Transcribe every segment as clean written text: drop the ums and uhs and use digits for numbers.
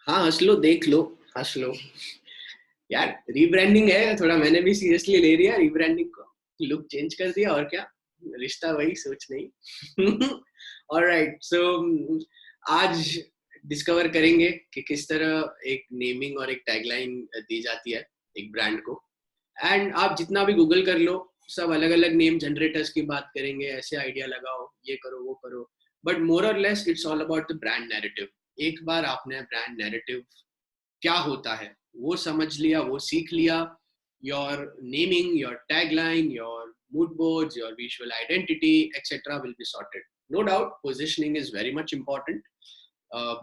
हाँ हंस लो, देख लो, हंस लो यार। रीब्रांडिंग है, थोड़ा मैंने भी सीरियसली ले लिया रीब्रांडिंग को, लुक चेंज कर दिया और क्या, रिश्ता वही सोच नहीं। ऑलराइट, सो आज डिस्कवर करेंगे कि किस तरह एक नेमिंग और एक टैगलाइन दी जाती है एक ब्रांड को। एंड आप जितना भी गूगल कर लो, सब अलग अलग नेम जनरेटर्स की बात करेंगे, ऐसे आइडिया लगाओ, ये करो वो करो, बट मोर और less it's all about the brand narrative. एक बार आपने ब्रांड नैरेटिव क्या होता है वो समझ लिया, वो सीख लिया, your naming, your tagline, your mood boards, your visual identity, etc. will be sorted. No doubt, positioning is very much important.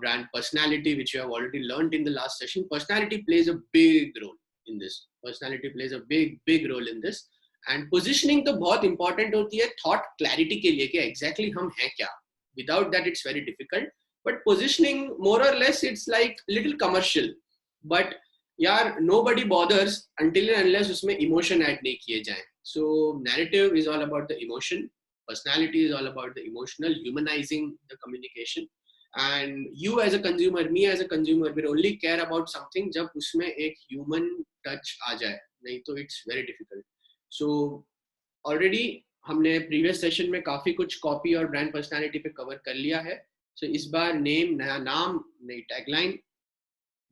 Brand personality, which you have already learned in the last session, personality plays a big role in this. Personality plays a big role in this. And positioning तो बहुत important होती है thought clarity के लिए कि exactly हम हैं क्या. Without that, it's very difficult. But positioning, more or less, it's like little commercial. But यार nobody bothers until and unless उसमें emotion add नहीं किए जाएं. So narrative is all about the emotion. Personality is all about the emotional, humanizing the communication. And you as a consumer, me as a consumer, will only care about something जब उसमें एक human touch आ जाए, नहीं तो it's very difficult. So already हमने previous session में काफी कुछ copy और brand personality पे cover कर लिया है. So इस बार name, नया नाम, नई tagline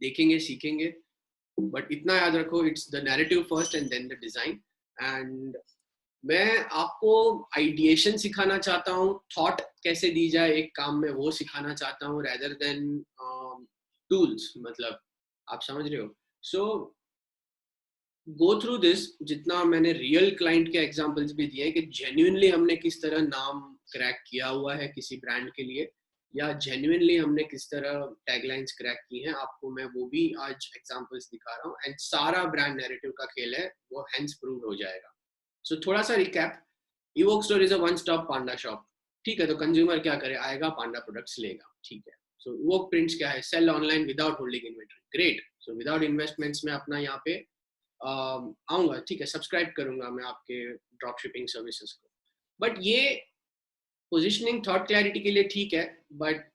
देखेंगे, सीखेंगे, बट इतना याद रखो, it's the narrative first and then the design. And मैं आपको आइडिएशन सिखाना चाहता हूँ, थॉट कैसे दी जाए एक काम में वो सिखाना चाहता हूँ, रेदर देन टूल्स. मतलब आप समझ रहे हो. सो गो थ्रू दिस. जितना मैंने रियल क्लाइंट के एग्जांपल्स भी दिए कि जेन्युइनली हमने किस तरह नाम क्रैक किया हुआ है किसी ब्रांड के लिए, या जेन्युइनली हमने किस तरह टैगलाइंस क्रैक की हैं, आपको मैं वो भी आज एग्जांपल्स दिखा रहा हूँ. एंड सारा ब्रांड नैरेटिव का खेल है, वो हेंस प्रूव हो जाएगा. सो थोड़ा सा recap. Evoke store is a one stop Panda shop. ठीक है, तो कंज्यूमर क्या करे, आएगा पांडा प्रोडक्ट्स लेगा. ठीक है. सो इवोक प्रिंट्स क्या है, sell online without holding inventory. Great. So without investments में अपना यहाँ पे आऊंगा, ठीक है, सब्सक्राइब करूंगा मैं आपके ड्रॉप शिपिंग सर्विसेज को. बट ये पोजिशनिंग थॉट क्लैरिटी के लिए ठीक है, बट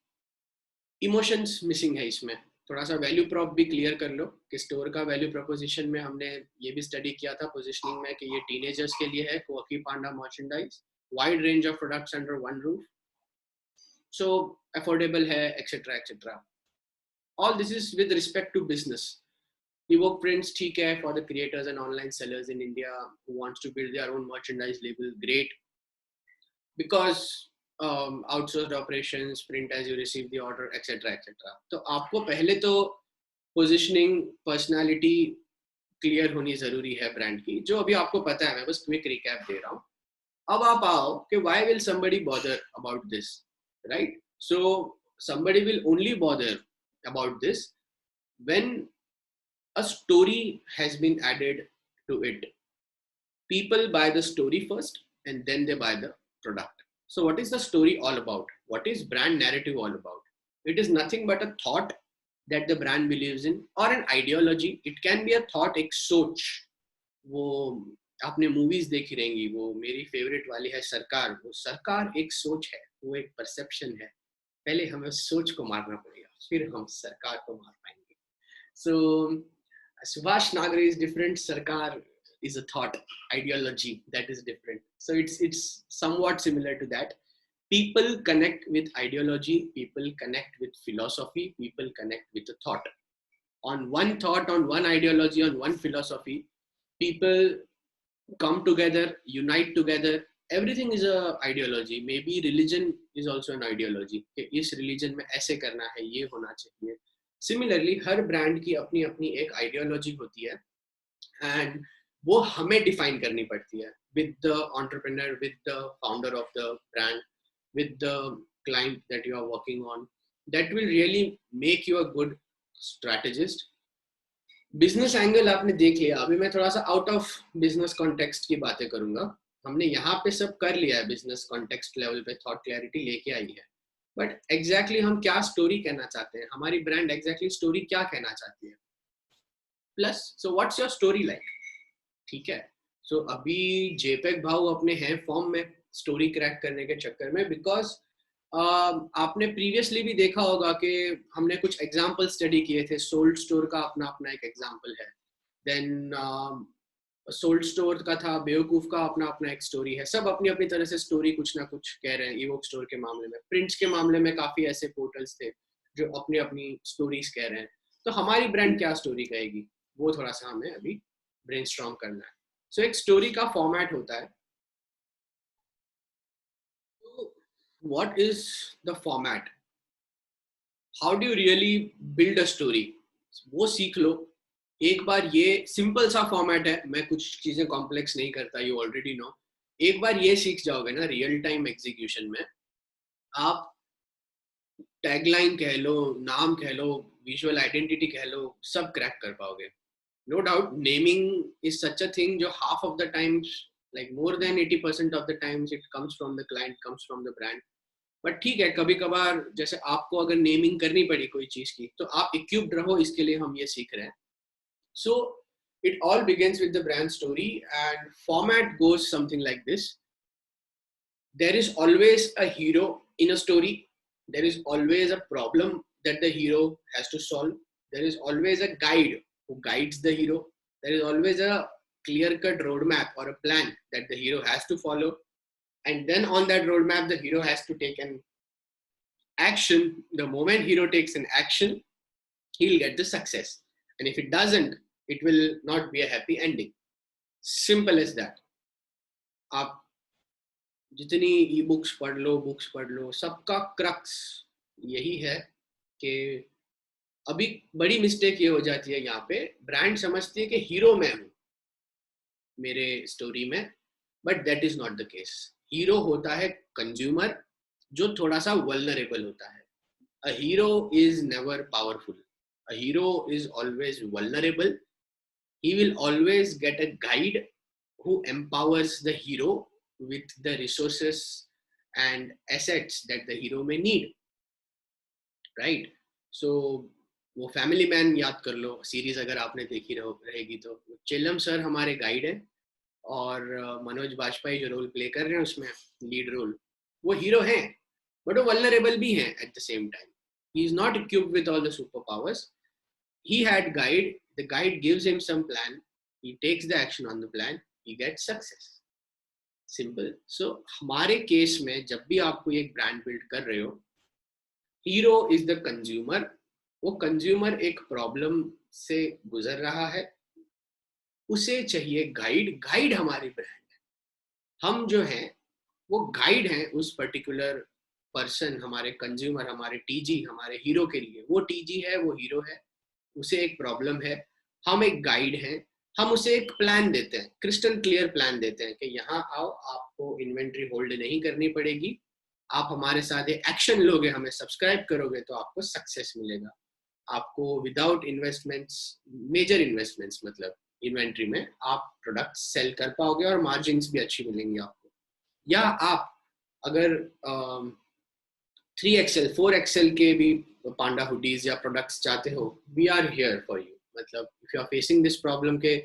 इमोशंस मिसिंग है इसमें. थोड़ा सा वैल्यू प्रॉप भी क्लियर कर लो कि स्टोर का वैल्यू प्रोपोजिशन में हमने ये भी स्टडी किया था पोजिशनिंग में कि ये टीनेजर्स के लिए है, कोकी panda merchandise, wide range of products under one roof, so affordable है, etcetera etcetera. All this is with respect to business. Evoke prints ठीक है for the creators and online sellers in India who wants to build their own merchandise label. Great, because outsourced operations, print as you receive the order, etc. etc. तो आपको पहले तो positioning, personality clear होनी जरूरी है brand की, जो अभी आपको पता है, मैं बस क्विक रिकैप दे रहा हूँ. अब आप आओ कि why will somebody bother about this, right? So somebody will only bother about this when a story has been added to it. People buy the story first and then they buy the product. So what is the story all about? What is brand narrative all about? It is nothing but a thought that the brand believes in, or an ideology. It can be a thought, एक सोच. वो आपने movies देखी रहेंगी, वो मेरी favourite वाली है सरकार. वो सरकार एक सोच है, वो एक परसेप्शन है. पहले हमें सोच को मारना पड़ेगा, फिर हम सरकार को मार पाएंगे. So Subhash Nagri is different. Sarkar is a thought, ideology that is different. So it's somewhat similar to that. People connect with ideology. People connect with philosophy. People connect with a thought. On one thought, on one ideology, on one philosophy, people come together, unite together. Everything is a ideology. Maybe religion is also an ideology. इस religion में ऐसे करना है, ये होना चाहिए. Similarly हर brand की अपनी अपनी एक आइडियोलॉजी होती है, एंड वो हमें डिफाइन करनी पड़ती है with the entrepreneur, with the founder of the brand, with the client that you are working on. That will really make you a good strategist. Business angle आपने देख लिया. अभी मैं थोड़ा सा आउट ऑफ बिजनेस कॉन्टेक्स्ट की बातें करूंगा. हमने यहाँ पे सब कर लिया है, बिजनेस कॉन्टेक्स्ट लेवल पे थॉट क्लैरिटी लेके आई है, बट एग्जैक्टली हम क्या स्टोरी कहना चाहते हैं, हमारी ब्रांड एग्जैक्टली स्टोरी क्या कहना चाहती है. Plus so what's your story like. ठीक है. सो अभी जेपेग भाऊ अपने हैं फॉर्म में स्टोरी क्रैक करने के चक्कर में, बिकॉज आपने प्रीवियसली भी देखा होगा कि हमने कुछ एग्जाम्पल स्टडी किए थे. सोल्ड स्टोर का अपना अपना एक एग्जाम्पल है. देन सोल्ड स्टोर का था, बेवकूफ का अपना अपना एक स्टोरी है. सब अपनी अपनी तरह से स्टोरी कुछ ना कुछ कह रहे हैं. ईवोक स्टोर के मामले में, प्रिंट्स के मामले में काफी ऐसे पोर्टल्स थे जो अपनी अपनी स्टोरीज कह रहे हैं. तो हमारी ब्रांड क्या स्टोरी कहेगी, वो थोड़ा सा हमें अभी ब्रेनस्टॉर्म करना है. सो एक स्टोरी का फॉर्मेट होता है. What is the format? How do you really build a story? वो सीख लो एक बार. ये सिंपल सा फॉर्मेट है, मैं कुछ चीजें कॉम्प्लेक्स नहीं करता, यू ऑलरेडी नो. एक बार ये सीख जाओगे ना, रियल टाइम एग्जीक्यूशन में आप टैगलाइन कह लो, नाम कह लो, विजुअल आइडेंटिटी कह लो, सब क्रैक कर पाओगे. No doubt naming is such a thing जो half of the times, like more than 80% of the times it comes from the client, comes from the brand. But ठीक है, कभी कभार जैसे आपको अगर नेमिंग करनी पड़ी कोई चीज की, तो आप इक्विप्ड रहो, इसके लिए हम ये सीख रहे हैं. So it all begins with the brand story and format goes something like this. There is always a hero in a story. There is always a problem that the hero has to solve. There is always a guide who guides the hero. There is always a clear-cut roadmap or a plan that the hero has to follow. And then on that roadmap, the hero has to take an action. The moment hero takes an action, he'll get the success. And if it doesn't, it will not be a happy ending. Simple as that. आप जितनी e-books पढ़ लो, books पढ़ लो, सबका crux यही है कि अभी बड़ी मिस्टेक ये हो जाती है यहाँ पे, ब्रांड समझती है कि हीरो मैं हूँ मेरे स्टोरी में, but that is not the case. Hero होता है कंज्यूमर जो थोड़ा सा वल्नरेबल होता है. A hero is never powerful. A hero is always vulnerable. He will always get a guide who empowers the hero with the resources and assets that the hero may need, right? So वो family man याद कर लो, series अगर आपने देखी रहेगी तो. चिल्लम sir हमारे guide है और मनोज बाजपेयी जो रोल प्ले कर रहे हैं उसमें लीड रोल, वो हीरो हैं बट वो वल्नरेबल भी हैं at the same time. He is not equipped with all the super powers. He had guide, the guide gives him some plan, he takes the action on the plan, he gets success. Simple. So हमारे case में जब भी आप कोई एक brand build कर रहे हो, हीरो इज द कंज्यूमर. वो कंज्यूमर एक प्रॉब्लम से गुजर रहा है, उसे चाहिए गाइड. गाइड हमारी ब्रांड है. हम जो हैं वो गाइड हैं उस पर्टिकुलर पर्सन, हमारे कंज्यूमर, हमारे टीजी, हमारे हीरो के लिए. वो टीजी है, वो हीरो है, उसे एक प्रॉब्लम है, हम एक गाइड हैं. हम उसे एक प्लान देते हैं, क्रिस्टल क्लियर प्लान देते हैं कि यहाँ आओ, आपको इन्वेंट्री होल्ड नहीं करनी पड़ेगी, आप हमारे साथ एक्शन लोगे, हमें सब्सक्राइब करोगे तो आपको सक्सेस मिलेगा. आपको विदाउट इन्वेस्टमेंट्स, मेजर इन्वेस्टमेंट्स मतलब इन्वेंट्री में, आप प्रोडक्ट सेल कर पाओगे और मार्जिन्स भी अच्छी मिलेंगी आपको. या आप अगर 3XL 4XL के भी पांडा हुडीज या प्रोडक्ट्स चाहते हो, we are here for you. मतलब if you are facing this problem के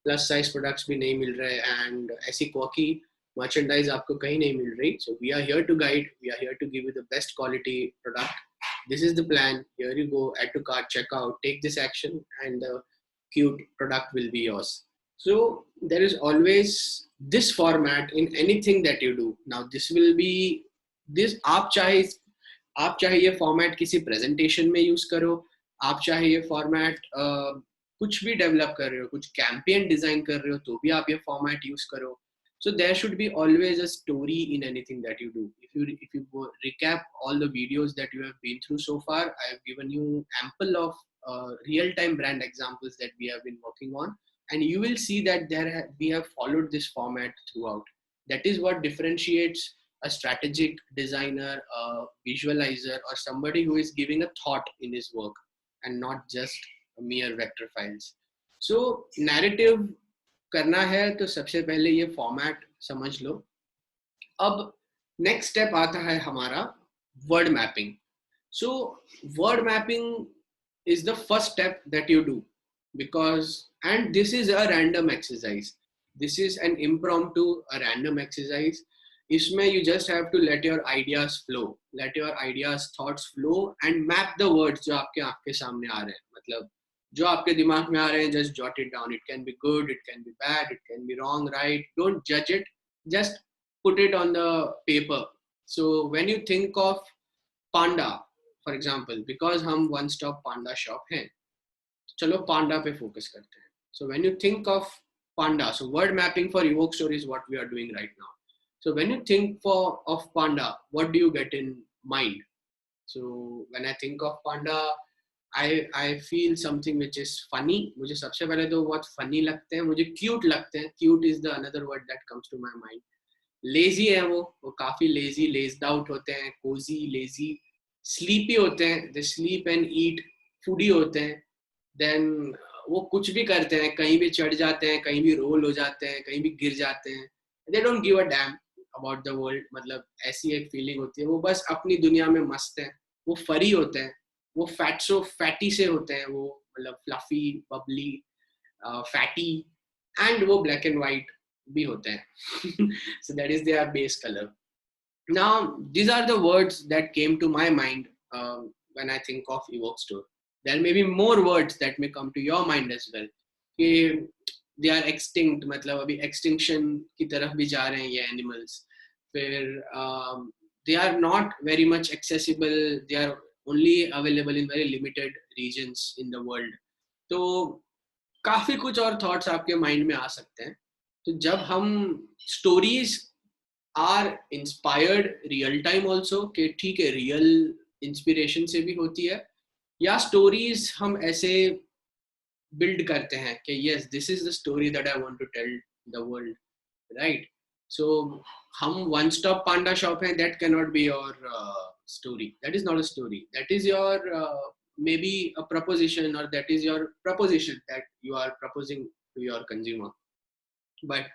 प्लस साइज प्रोडक्ट्स भी नहीं मिल रहे एंड ऐसी क्वाकी मर्चेंडाइज आपको कहीं नहीं मिल रही, so we are here to guide, we are here to give you the best quality product. This is the plan. Here you go. Add to cart, check out, take this action, and the cute product will be yours. So there is always this format in anything that you do. Now this will be this. आप चाहे ये format किसी presentation में use करो, आप चाहे ये format कुछ भी develop कर रहे हो, कुछ campaign design कर रहे हो, तो भी आप ये format use करो. So there should be always a story in anything that you do. If you go recap all the videos that you have been through so far, I have given you ample of real-time brand examples that we have been working on, and you will see that we have followed this format throughout. That is what differentiates a strategic designer, a visualizer, or somebody who is giving a thought in his work and not just mere vector files. So narrative करना है तो सबसे पहले ये format समझ लो. अब next step आता है हमारा word mapping. So word mapping is the first step that you do, because and this is a random exercise. This is an impromptu, a random exercise. इसमें you just have to let your ideas flow, let your ideas thoughts flow and map the words जो आपके आँख के सामने आ रहे हैं, मतलब जो आपके दिमाग में आ रहे हैं, just jot it down. It can be good, it can be bad, it can be wrong, right? Don't judge it, just put it on the paper. So when you think of panda, for example, because हम one stop panda shop हैं, चलो panda पे focus करते हैं. So when you think of panda, so word mapping for evoke story is what we are doing right now. So when you think of panda, what do you get in mind? So when I think of panda, I feel something which is funny. मुझे सबसे पहले तो बहुत funny लगते हैं, मुझे cute लगते हैं. Cute is the another word that comes to my mind. Lazy है वो काफी lazy, lazed out होते हैं, cozy, lazy, sleepy होते हैं. They sleep and eat, foodie होते हैं. Then वो कुछ भी करते हैं, कहीं भी चढ़ जाते हैं, कहीं भी रोल हो जाते हैं, कहीं भी गिर जाते हैं. They don't give a damn about the world. मतलब ऐसी एक फीलिंग होती है, वो बस अपनी दुनिया में मस्त हैं. वो फरी होते हैं, वो फैटी से होते हैं, वो मतलब फ्लफी, बबली, फैटी, एंड वो ब्लैक एंड वाइट भी होते हैं. So that is their base color. Now these are the words that came to my mind when I think of evoke store. There may be more words that may come to your mind as well. कि they are extinct, मतलब अभी extinction की तरफ भी जा रहे हैं ये animals. फिर they are not very much accessible. They are only available in very limited regions in the world. तो काफी कुछ और thoughts आपके mind में आ सकते हैं. तो जब हम stories are inspired real time also, कि ठीक है real inspiration से भी होती है, या stories हम ऐसे build करते हैं कि yes, this is the story that I want to tell the world, right? So हम one stop panda shop हैं, that cannot be your story. That is not a story. That is your maybe a proposition, or that is your proposition that you are proposing to your consumer. But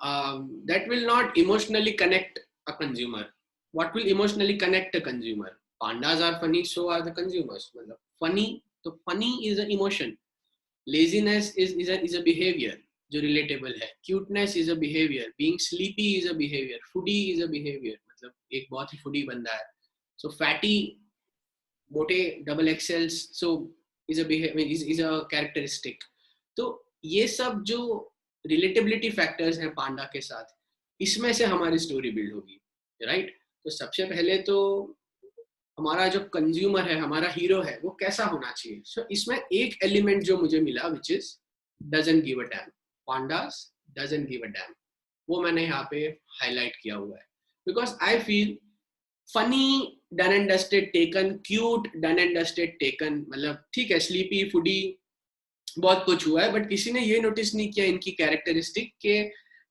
that will not emotionally connect a consumer. What will emotionally connect a consumer? Pandas are funny, so are the consumers. Funny, so funny is an emotion. Laziness is a behavior जो relatable है. Cuteness is a behavior. Being sleepy is a behavior. Foodie is a behavior. मतलब एक बहुत ही foodie बंदा है. So fatty, मोटे, double XLs, so is a behavior, is a characteristic. तो ये सब जो relatability factors हैं पांडा के साथ, इसमें से हमारी story build होगी, right? तो सबसे पहले तो हमारा जो कंज्यूमर है, हमारा हीरो है, वो कैसा होना चाहिए. सो इसमें एक एलिमेंट जो मुझे मिला which is doesn't give a damn. Pandas doesn't give a damn. वो मैंने यहाँ पे हाईलाइट किया हुआ है because I feel funny done and dusted taken, cute done and dusted taken. मतलब ठीक है sleepy, foodie बहुत कुछ हुआ है, बट किसी ने ये नोटिस नहीं किया इनकी कैरेक्टरिस्टिक के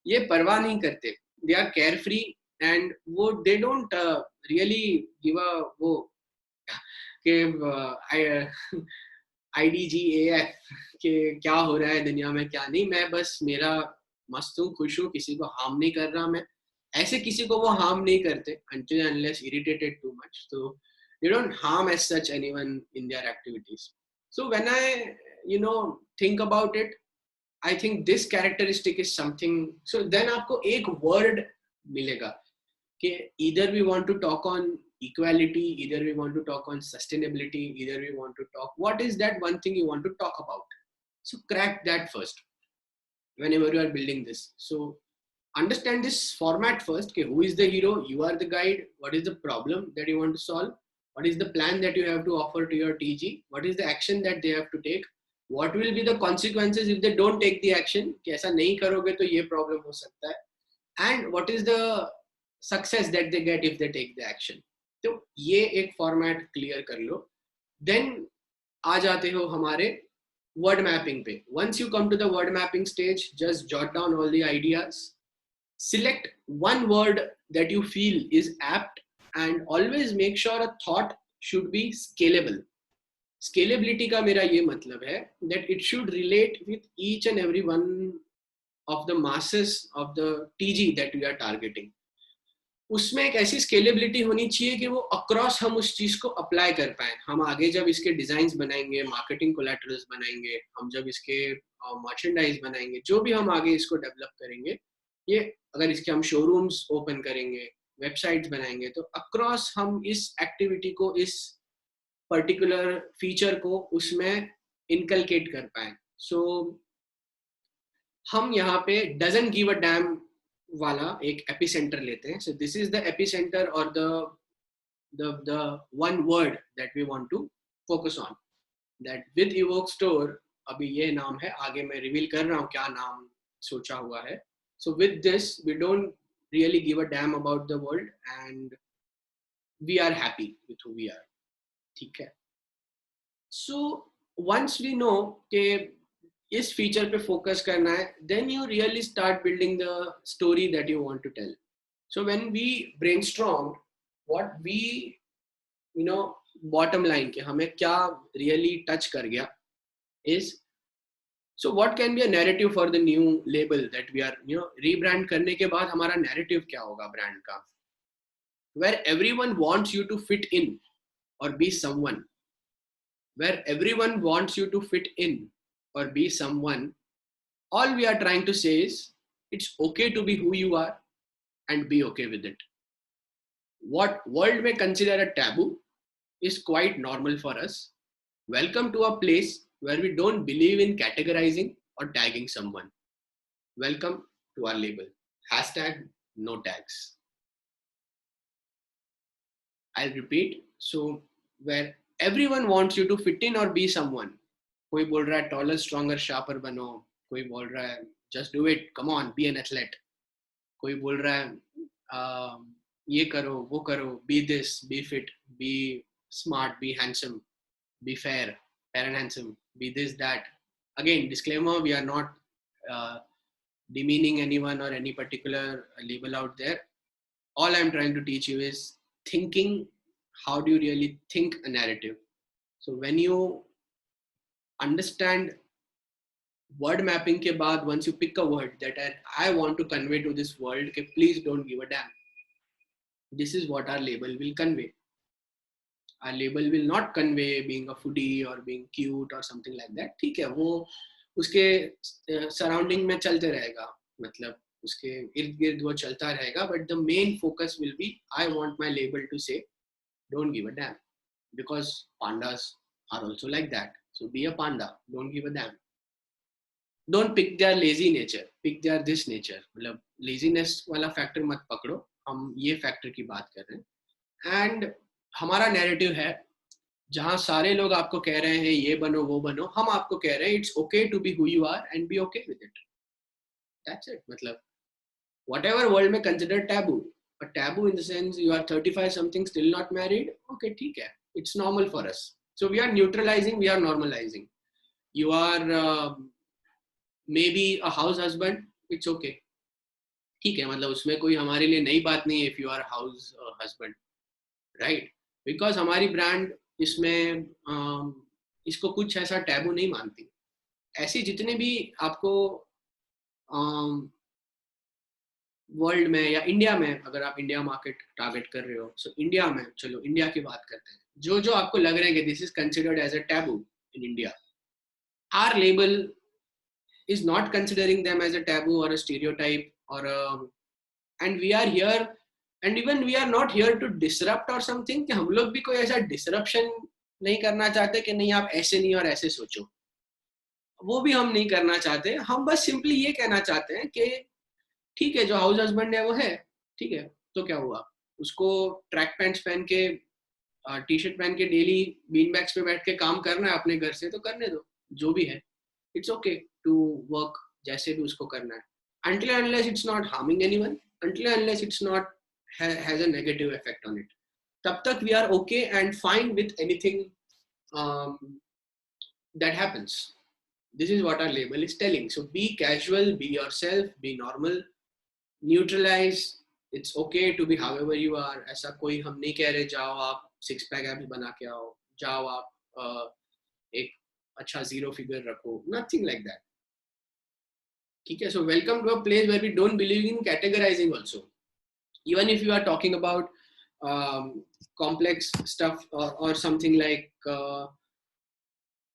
ये परवाह नहीं करते. They are care free and वो they don't really give a वो के IDGAF के क्या हो रहा है दुनिया में क्या नहीं, मैं बस मेरा मस्त हूँ, खुश हूँ, किसी को हार्म नहीं कर रहा. मैं ऐसे किसी को वो हार्म नहीं करते until unless irritated too much. So they don't harm as such anyone in their activities. So when I think about it, I think this characteristic is something. So then आपको एक word मिलेगा कि either we want to talk on equality, either we want to talk on sustainability, either we want to talk, what is that one thing you want to talk about? So crack that first whenever you are building this. So understand this format first. Okay, who is the hero? You are the guide. What is the problem that you want to solve? What is the plan that you have to offer to your TG? What is the action that they have to take? What will be the consequences if they don't take the action? कि ऐसा नहीं करोगे तो ये problem हो सकता है. And what is the success that they get if they take the action? तो ये एक format clear कर लो. Then आ जाते हो हमारे word mapping पे. Once you come to the word mapping stage, just jot down all the ideas. Select one word that you feel is apt and always make sure a thought should be scalable. Scalability का मेरा ये मतलब है that it should relate with each and every one of the masses of the TG that we are targeting. उसमें एक ऐसी scalability होनी चाहिए कि वो across हम उस चीज को apply कर पाएं. हम आगे जब इसके designs बनाएंगे, marketing collaterals बनाएंगे, हम जब इसके merchandise बनाएंगे, जो भी हम आगे इसको develop करेंगे, ये अगर इसके हम शोरूम्स ओपन करेंगे, वेबसाइट्स बनाएंगे, तो अक्रॉस हम इस एक्टिविटी को, इस पर्टिकुलर फीचर को उसमें इनकलकेट कर पाए. सो हम यहाँ पे डजंट गिव अ डैम वाला एक एपिसेंटर लेते हैं. सो दिस इज द एपिसेंटर और the one word that we want to focus on. That with Evoke Store, अभी ये नाम है, आगे मैं रिवील कर रहा हूँ क्या नाम सोचा हुआ है. So with this, we don't really give a damn about the world and we are happy with who we are. ठीक है. So once we know कि इस फीचर पे फोकस करना है, then you really start building the story that you want to tell. So when we brainstormed what we, you know, bottom line कि हमें क्या really touch कर गया is, so what can be a narrative for the new label that we are, you know, rebrand करने के बाद हमारा narrative क्या होगा brand का, where everyone wants you to fit in or be someone, where everyone wants you to fit in or be someone. All we are trying to say is it's okay to be who you are and be okay with it. What world may consider a taboo is quite normal for us. Welcome to a place where we don't believe in categorizing or tagging someone. Welcome to our label. Hashtag no tags. I'll repeat. So where everyone wants you to fit in or be someone. कोई बोल रहा है taller, stronger, sharper बनो. कोई बोल रहा है just do it, come on, be an athlete. कोई बोल रहा है ये करो, वो करो, be this, be fit, be smart, be handsome, be fair and handsome, be this, that. Again, disclaimer, we are not demeaning anyone or any particular label out there. All I'm trying to teach you is thinking, how do you really think a narrative? So when you understand word mapping के बाद, once you pick a word that I want to convey to this world, okay, please don't give a damn. This is what our label will convey. Our label will not convey being a foodie or being cute or something like that. ठीक है, वो उसके surrounding में चलते रहेगा, मतलब उसके इर्द गिर्द वो चलता रहेगा. But the main focus will be, I want my label to say, don't give a damn, because pandas are also like that. So be a panda, don't give a damn. Don't pick their lazy nature, pick their this nature. मतलब laziness वाला factor मत पकड़ो, हम ये factor की बात कर रहे हैं. And हमारा narrative है जहाँ सारे लोग आपको कह रहे हैं ये बनो वो बनो, हम आपको कह रहे हैं it's okay to be who you are and be okay with it. That's it. मतलब whatever world में consider taboo, a taboo in the sense you are 35 something still not married, okay, ठीक है, it's normal for us. So we are neutralizing, we are normalizing. You are maybe a house husband, it's okay, ठीक है, मतलब उसमें कोई हमारे लिए नई बात नहीं है if you are a house husband, right? Because हमारी brand इसमें इसको कुछ ऐसा टैबू नहीं मानती. ऐसे जितने भी आपको वर्ल्ड में या इंडिया में, अगर आप इंडिया मार्केट टारगेट कर रहे हो, सो इंडिया में, चलो इंडिया की बात करते हैं, जो जो आपको लग रहा है कि this is considered as a taboo in India, our label is not considering them as a taboo or a stereotype or and we are here, and even we are not here to disrupt or something, कि हम लोग भी कोई ऐसा disruption नहीं करना चाहते कि नहीं आप ऐसे नहीं और ऐसे सोचो, वो भी हम नहीं करना चाहते. हम बस सिंपली ये कहना चाहते हैं कि ठीक है, जो हाउस हस्बैंड है वो है, ठीक है, तो क्या हुआ, उसको ट्रैक पैंट्स पहन के टी शर्ट पहन के डेली बीन बैग्स पे बैठ के काम करना है अपने घर से, तो करने दो, जो भी है, इट्स ओके टू वर्क जैसे भी उसको करना है, until and unless it's not harming anyone, until and unless it's not has a negative effect on it, तब तक we are okay and fine with anything that happens. This is what our label is telling. So be casual, be yourself, be normal, neutralize. It's okay to be however you are. ऐसा कोई हम नहीं कह रहे जाओ आप 6 pack abs बना के आओ, जाओ आप एक अच्छा जीरो फिगर रखो, nothing like that. ठीक है, so welcome to a place where we don't believe in categorizing also. Even if you are talking about complex stuff or something like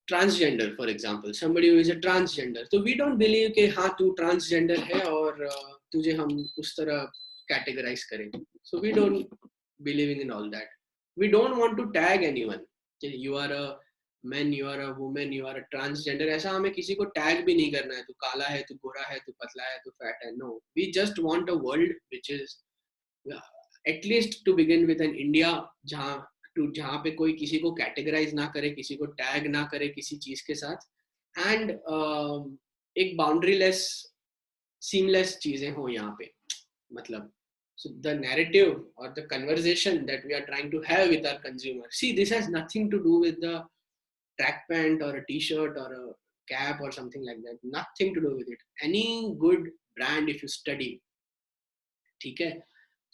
transgender for example, somebody who is a transgender, तो we don't believe कि हाँ तू transgender है और तुझे हम उस तरह कैटेगराइज करें. So we don't believing in all that. We don't want to tag anyone. You are a man, you are a woman, you are a transgender. ऐसा हमें किसी को टैग भी नहीं करना है. तू काला है, तू गोरा है, तू पतला है, तू फैट है. No, we just want a world which is at least to begin with an India जहाँ पे कोई किसी को कैटेगराइज ना करे, किसी को टैग ना करे किसी चीज के साथ, एंड एक बाउंड्रीलेस सीमलेस चीजें हो यहाँ पे. मतलब so the narrative or the conversation that we are trying to have with our consumer, see, this has nothing to do with the track pant or a t-shirt or a cap or something like that. Nothing to do with it. Any good brand, if you study, ठीक है.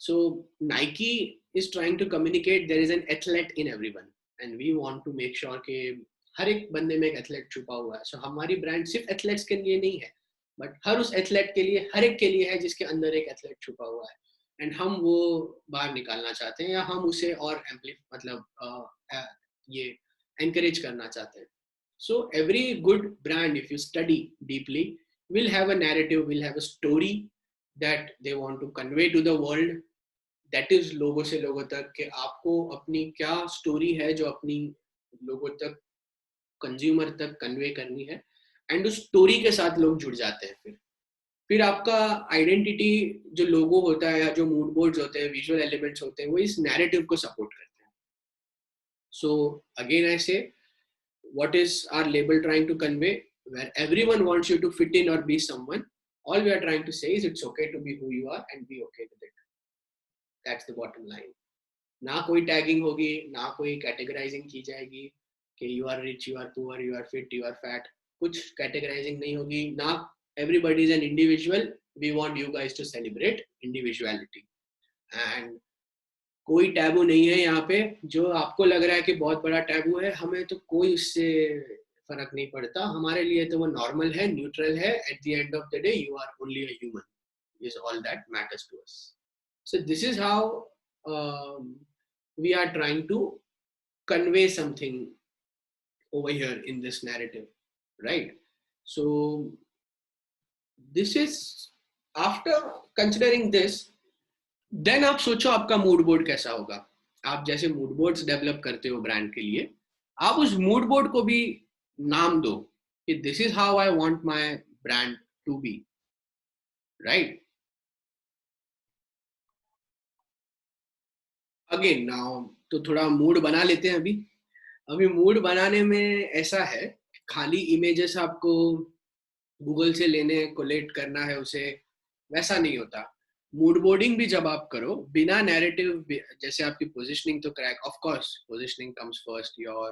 So Nike is trying to communicate there is an athlete in everyone, and we want to make sure कि हर एक बंदे में एक athlete छुपा हुआ है. So हमारी ब्रांड सिर्फ एथलेट्स के लिए नहीं है, बट हर उस एथलेट के लिए, हर एक के लिए है जिसके अंदर एक एथलेट छुपा हुआ है, एंड हम वो बाहर निकालना चाहते हैं, या हम उसे और ये encourage करना चाहते हैं. So every good brand, if you study deeply, will have a narrative, will have a story that they want to convey to the world. That is लोगों से लोगों तक, कि आपको अपनी क्या स्टोरी है जो अपनी लोगों तक, कंज्यूमर तक कन्वे करनी है, एंड उस स्टोरी के साथ लोग जुड़ जाते हैं. फिर आपका आइडेंटिटी जो लोगो होता है या जो मूड बोर्ड्स होते हैं, विजुअल एलिमेंट्स होते हैं, वो इस नैरेटिव को सपोर्ट करते हैं. सो अगेन आई से, what is our label trying to convey? Where everyone wants you to fit in or be someone, all we are trying to say is it's okay to be who you are and be okay with it. That's the bottom line. ना कोई tagging होगी, ना कोई categorising की जाएगी कि you are rich, you are poor, you are fit, you are fat. कुछ categorising नहीं होगी. ना everybody is an individual. We want you guys to celebrate individuality. And कोई टैबू नहीं है यहाँ पे. जो आपको लग रहा है कि बहुत बड़ा टैबू है, हमें तो कोई उससे फर्क नहीं पड़ता. हमारे लिए तो वो नॉर्मल है, न्यूट्रल है. At the end of the day you are only a human, is all that matters to us. So this is how we are trying to convey something over here in this narrative, right? So this is, after considering this, then आप सोचो आपका mood board कैसा होगा. आप जैसे mood boards develop करते हो brand के लिए, आप उस मूड बोर्ड को भी नाम दो कि this is how I want my brand to be, right? Again now तो थोड़ा मूड बना लेते हैं. अभी मूड बनाने में ऐसा है, खाली इमेजेस आपको गूगल से लेने, कोलेक्ट करना है उसे, वैसा नहीं होता. मूड बोर्डिंग भी जब आप करो बिना नैरेटिव, जैसे आपकी पोजीशनिंग तो crack, of course positioning comes first, your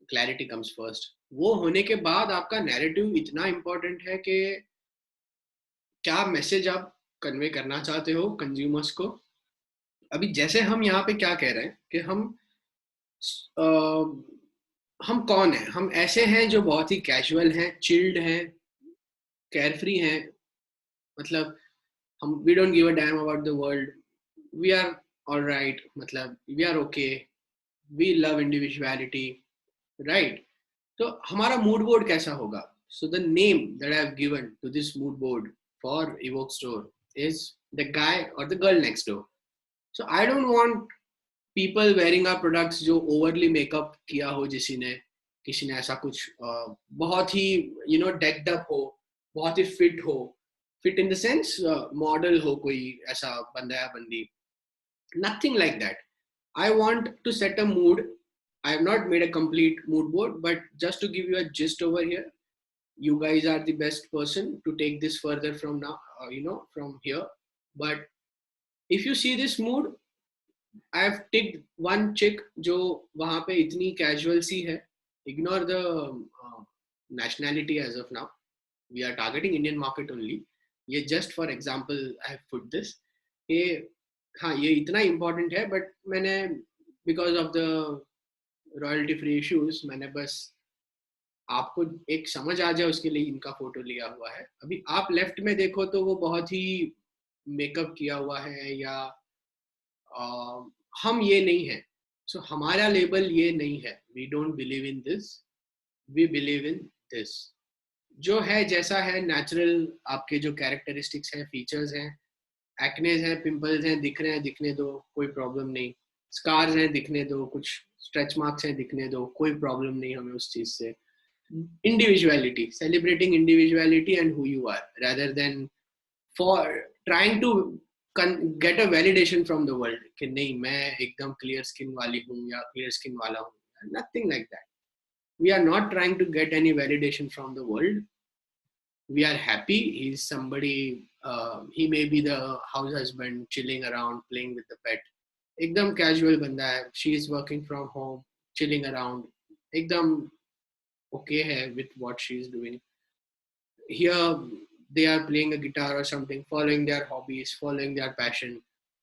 clarity comes first. वो होने के बाद आपका नैरेटिव इतना इंपॉर्टेंट है कि क्या मैसेज आप कन्वे करना चाहते हो कंज्यूमर्स को. अभी जैसे हम यहाँ पे क्या कह रहे हैं कि हम कौन हैं? हम ऐसे हैं जो बहुत ही कैजुअल हैं, चिल्ड हैं, केयरफ्री हैं. मतलब हम we don't give a damn about the world, we are all right, मतलब we are okay, we love individuality, right? तो हमारा mood board कैसा होगा? So the name that I have given to this mood board for Evoke Store is the guy or the girl next door. So I don't want people wearing our products जो overly makeup किया हो, किसी ने ऐसा कुछ बहुत ही decked up हो, बहुत ही fit हो, fit in the sense model हो, कोई ऐसा बंदा या बंदी. Nothing like that. I want to set a mood. I have not made a complete mood board, but just to give you a gist over here, you guys are the best person to take this further from now, from here. But if you see this mood, I have ticked one chick जो वहाँ पे इतनी casual सी है. Ignore the nationality as of now. We are targeting Indian market only. ये just for example I have put this. ये हाँ, ये इतना important है, but मैंने because of the royalty free issues मैंने बस आपको एक समझ आ जाए उसके लिए इनका फोटो लिया हुआ है. अभी आप लेफ्ट में देखो तो वो बहुत ही मेकअप किया हुआ है, या हम ये नहीं है. सो हमारा लेबल ये नहीं है. We don't believe in this. we believe in this. जो है जैसा है नेचुरल, आपके जो कैरेक्टरिस्टिक्स हैं, फीचर्स हैं, एक्नेज हैं, पिंपल्स हैं, दिख रहे हैं, दिखने दो, कोई प्रॉब्लम नहीं. स्कार्स हैं, दिखने दो. कुछ स्ट्रेच मार्क्स हैं, दिखने दो, कोई प्रॉब्लम नहीं हमें उस चीज से. Individuality, celebrating individuality and who you are, rather than for trying to get a validation from the world कि नहीं मैं एकदम clear skin वाली हूँ या clear skin वाला हूँ. Nothing like that. We are not trying to get any validation from the world. We are happy. He's somebody, he may be the house husband chilling around playing with the pet. एकदम casual बंदा है. She is working from home, chilling around. एकदम okay है with what she is doing. Here they are playing a guitar or something, following their hobbies, following their passion.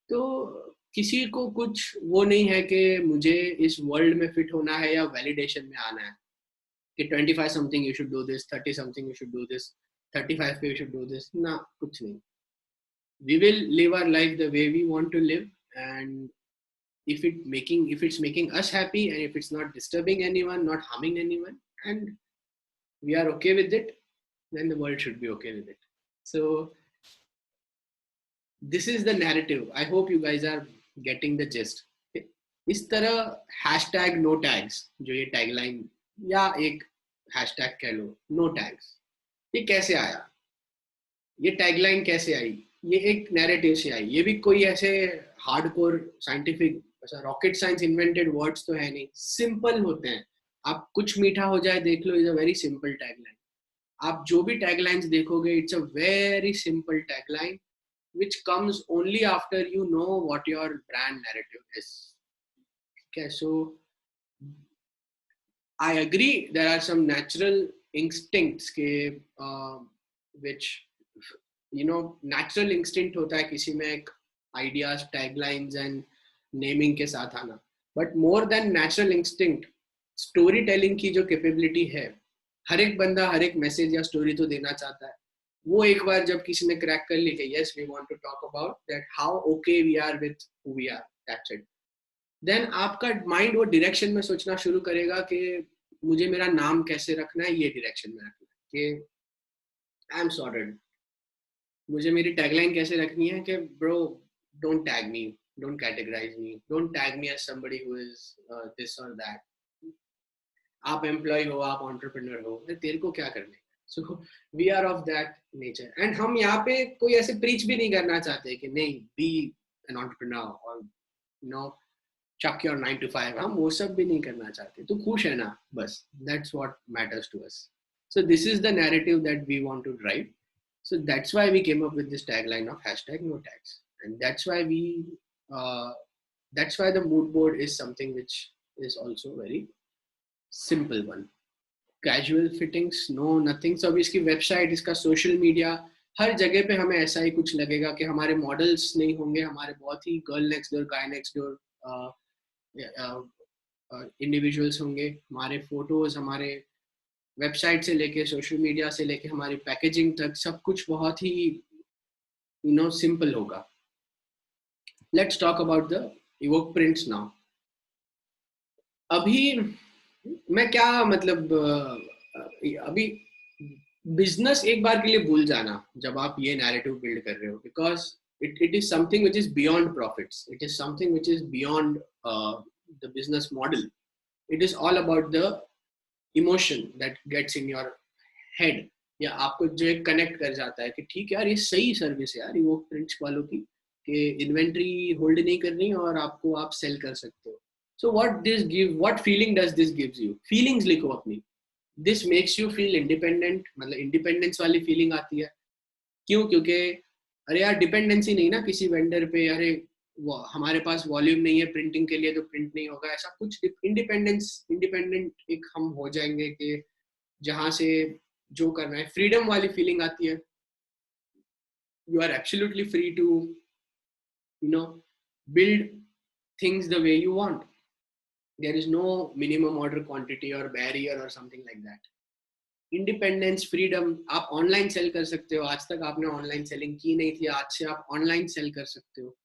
तो किसी को कुछ वो नहीं है कि मुझे इस वर्ल्ड में फिट होना है या वैलिडेशन में आना है कि 25 something you should do this, 30 something you should do this, 35 पे you should do this. ना, कुछ नहीं. We will live our life the way we want to live, and if it's making us happy and if it's not disturbing anyone, not harming anyone, and we are okay with it, then the world should be okay with it. So this is the narrative. I hope you guys are getting the gist. इस तरह hashtag no tags, जो ये tagline या एक hashtag कह लो, no tags, ये कैसे आया? ये tagline कैसे आई? ये एक narrative से आई. ये भी कोई ऐसे hardcore scientific ऐसा rocket science invented words तो है नहीं. Simple होते हैं. आप कुछ मीठा हो जाए देख लो, is a very simple tagline. आप जो भी taglines देखोगे, it's a very simple tagline which comes only after you know what your brand narrative is. Okay, so I agree there are some natural instincts के which natural instinct होता है किसी में एक ideas, taglines and naming के साथ आना. But more than natural instinct, story telling की जो कैपेबिलिटी है, हर एक बंदा हर एक मैसेज या स्टोरी तो देना चाहता है. वो एक बार जब किसी ने क्रैक कर ली कि yes we want to talk about that how okay we are with who we are, that's it. Then आपका माइंड वो डायरेक्शन में सोचना शुरू करेगा कि मुझे मेरा नाम कैसे रखना है, ये डायरेक्शन में रखना है कि आई एम सॉर्टेड. मुझे मेरी टैगलाइन कैसे रखनी है कि bro don't tag me, don't categorize me, don't tag me as somebody who is this और दैट. आप एम्प्लॉय हो, आप एंटरप्रेन्योर हो, तेरे को क्या करना है. So we are of that nature. And हम यहाँ पे कोई ऐसे प्रीच भी नहीं करना चाहते कि नहीं बी एन एंटरप्रेन्योर और chuck your 9 to 5. हम वो सब भी नहीं करना चाहते. तो खुश है ना, बस. That's what matters to us. So this is the narrative that we want to drive. So that's why we came up with this tagline of hashtag no tags. And that's why that's why the mood board is something which is also very simple one. Casual fittings, no nothing. So अभी इसकी website, इसका social media, हर जगह पे हमें ऐसा ही कुछ लगेगा कि हमारे मॉडल्स नहीं होंगे, हमारे बहुत ही girl next door, guy next door individuals होंगे. हमारे फोटोज, हमारे वेबसाइट से लेके सोशल मीडिया से लेके हमारी पैकेजिंग तक सब कुछ बहुत ही सिंपल होगा. Let's talk about the evoke prints now. अभी मैं क्या मतलब अभी बिजनेस एक बार के लिए भूल जाना जब आप ये नैरेटिव बिल्ड कर रहे हो, because it is something which is beyond profits. It is something which is beyond the business model. It is all about the emotion that gets in your head. या आपको जो कनेक्ट कर जाता है कि ठीक है यार, ये सही सर्विस है यार इवोक प्रिंट्स वालों की, कि इन्वेंट्री होल्ड नहीं करनी और आपको आप सेल कर सकते हो. So what feeling does this gives you? Feelings लिखो अपनी. This makes you feel independent. मतलब इंडिपेंडेंस वाली फीलिंग आती है. क्यों? क्योंकि अरे यार डिपेंडेंसी नहीं ना किसी वेंडर पे, अरे हमारे पास वॉल्यूम नहीं है प्रिंटिंग के लिए तो प्रिंट नहीं होगा, ऐसा कुछ. इंडिपेंडेंट एक हम हो जाएंगे कि जहां से जो करना है, फ्रीडम वाली फीलिंग आती है. You are absolutely free to build things the way you want. There is no minimum order quantity और बैरियर और something like that. Independence, freedom. आप ऑनलाइन सेल कर सकते हो. आज तक आपने ऑनलाइन सेलिंग की नहीं थी, आज से आप ऑनलाइन सेल कर सकते हो.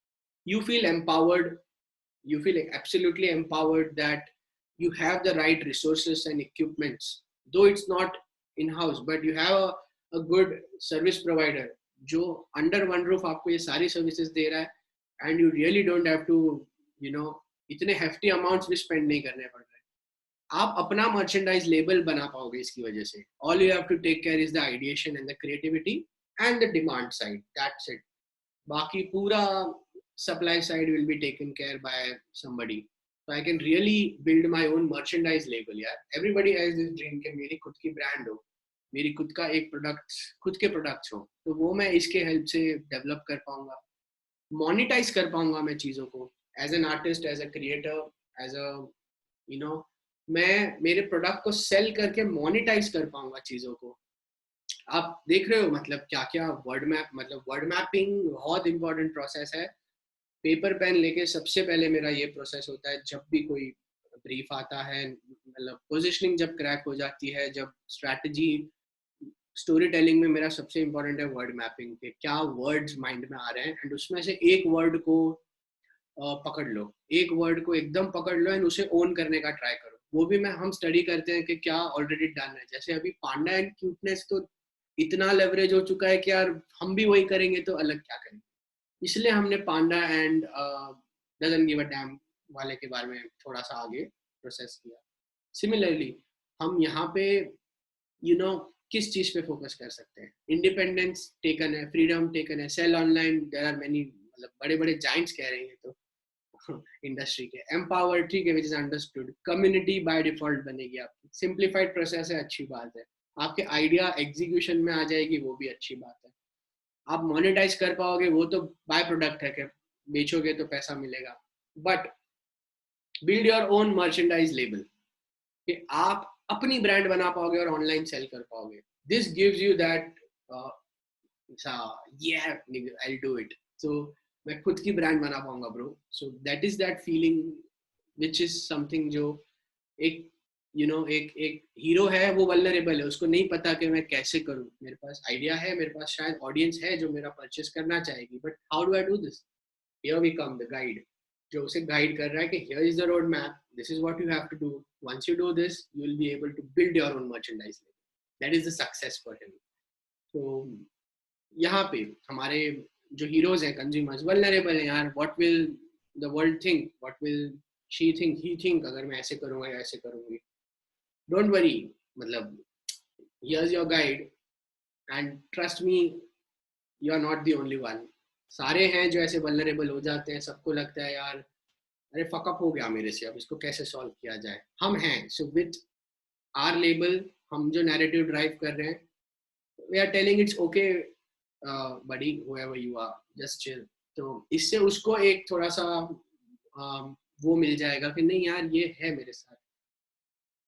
You feel empowered, you feel absolutely empowered that you have the right resources and equipments though it's not in house, but you have a good service provider जो under one roof आपको ये सारी services दे रहा है, and you really don't have to, you know, इतने hefty amounts भी spend नहीं करने पड़ रहे. आप अपना merchandise label बना पाओगे इसकी वजह से. All you have to take care is the ideation and the creativity and the demand side. That's it. बाकी पूरा supply side will be taken care by somebody. So I can really build my own merchandise label. यार, everybody has this dream कि मेरी खुद की brand हो, मेरी खुद का एक प्रोडक्ट, खुद के प्रोडक्ट्स हो, तो वो मैं इसके हेल्प से डेवलप कर पाऊंगा, मोनेटाइज कर पाऊंगा मैं चीज़ों को, as an artist, as a creator, as a you know, मैं मेरे प्रोडक्ट को सेल करके मोनेटाइज कर पाऊंगा चीज़ों को. आप देख रहे हो मतलब क्या क्या वर्ड मैप, मतलब वर्ड मैपिंग बहुत इंपॉर्टेंट प्रोसेस है. पेपर पेन लेके सबसे पहले मेरा ये प्रोसेस होता है जब भी कोई ब्रीफ आता है, मतलब पोजिशनिंग जब क्रैक हो जाती है, जब स्ट्रैटेजी स्टोरी टेलिंग में मेरा सबसे इंपॉर्टेंट है वर्ड मैपिंग के क्या वर्ड्स माइंड में आ रहे हैं, एंड उसमें से एक वर्ड को पकड़ लो, एक वर्ड को एकदम पकड़ लो एंड उसे ओन करने का ट्राई करो. वो भी हम स्टडी करते हैं कि क्या ऑलरेडी डन है. जैसे अभी पांडा एंड क्यूटनेस तो इतना लेवरेज हो चुका है कि यार हम भी वही करेंगे तो अलग क्या करेंगे, इसलिए हमने panda and doesn't give a damn वाले के बारे में थोड़ा सा आगे प्रोसेस किया. सिमिलरली हम यहाँ पे किस चीज पे फोकस कर सकते हैं. इंडिपेंडेंस टेकन है, फ्रीडम टेकन है, sell online, there are many, मतलब बड़े बड़े जाइंट्स कह रहे हैं तो इंडस्ट्री के. एम्पावर, ठीक है, which is understood. Community by default बनेगी आपकी. सिंप्लीफाइड प्रोसेस है, अच्छी बात है. आपके आइडिया एग्जीक्यूशन में आ जाएगी, वो भी अच्छी बात है. आप मोनेटाइज कर पाओगे, वो तो बाय प्रोडक्ट है कि बेचोगे तो पैसा मिलेगा. But build your own merchandise label, कि आप अपनी ब्रांड बना पाओगे और ऑनलाइन सेल कर पाओगे. This gives you that I will do it. So मैं खुद की ब्रांड बना पाऊंगा bro. So that is that feeling which is something जो एक एक हीरो है, वो वल्नरेबल है, उसको नहीं पता कि मैं कैसे करूं. मेरे पास आइडिया है, मेरे पास शायद ऑडियंस है जो मेरा परचेस करना चाहेगी, but how do I do this. Here we come the guide, जो उसे गाइड कर रहा है कि here is the road map, this is what you have to do. Once you do this, you will be able to build your own merchandise. That is the success for him. तो यहाँ पे हमारे जो heroes हैं, consumers vulnerable हैं यार. What will the world think, what will she think, he think, अगर मैं ऐसे करूंगा या ऐसे करूंगी. डोंट वरी, मतलब here's your guide and trust me, you are not the only one. सारे हैं जो ऐसे वल्नरेबल हो जाते हैं. सबको लगता है यार अरे फकअप हो गया मेरे से, अब इसको कैसे सॉल्व किया जाए. हम हैं. सो विद आर लेबल, हम जो नैरेटिव ड्राइव कर रहे हैं, we are telling it's okay buddy, whoever you are, just chill. तो इससे उसको एक थोड़ा सा वो मिल जाएगा कि नहीं यार ये है मेरे साथ,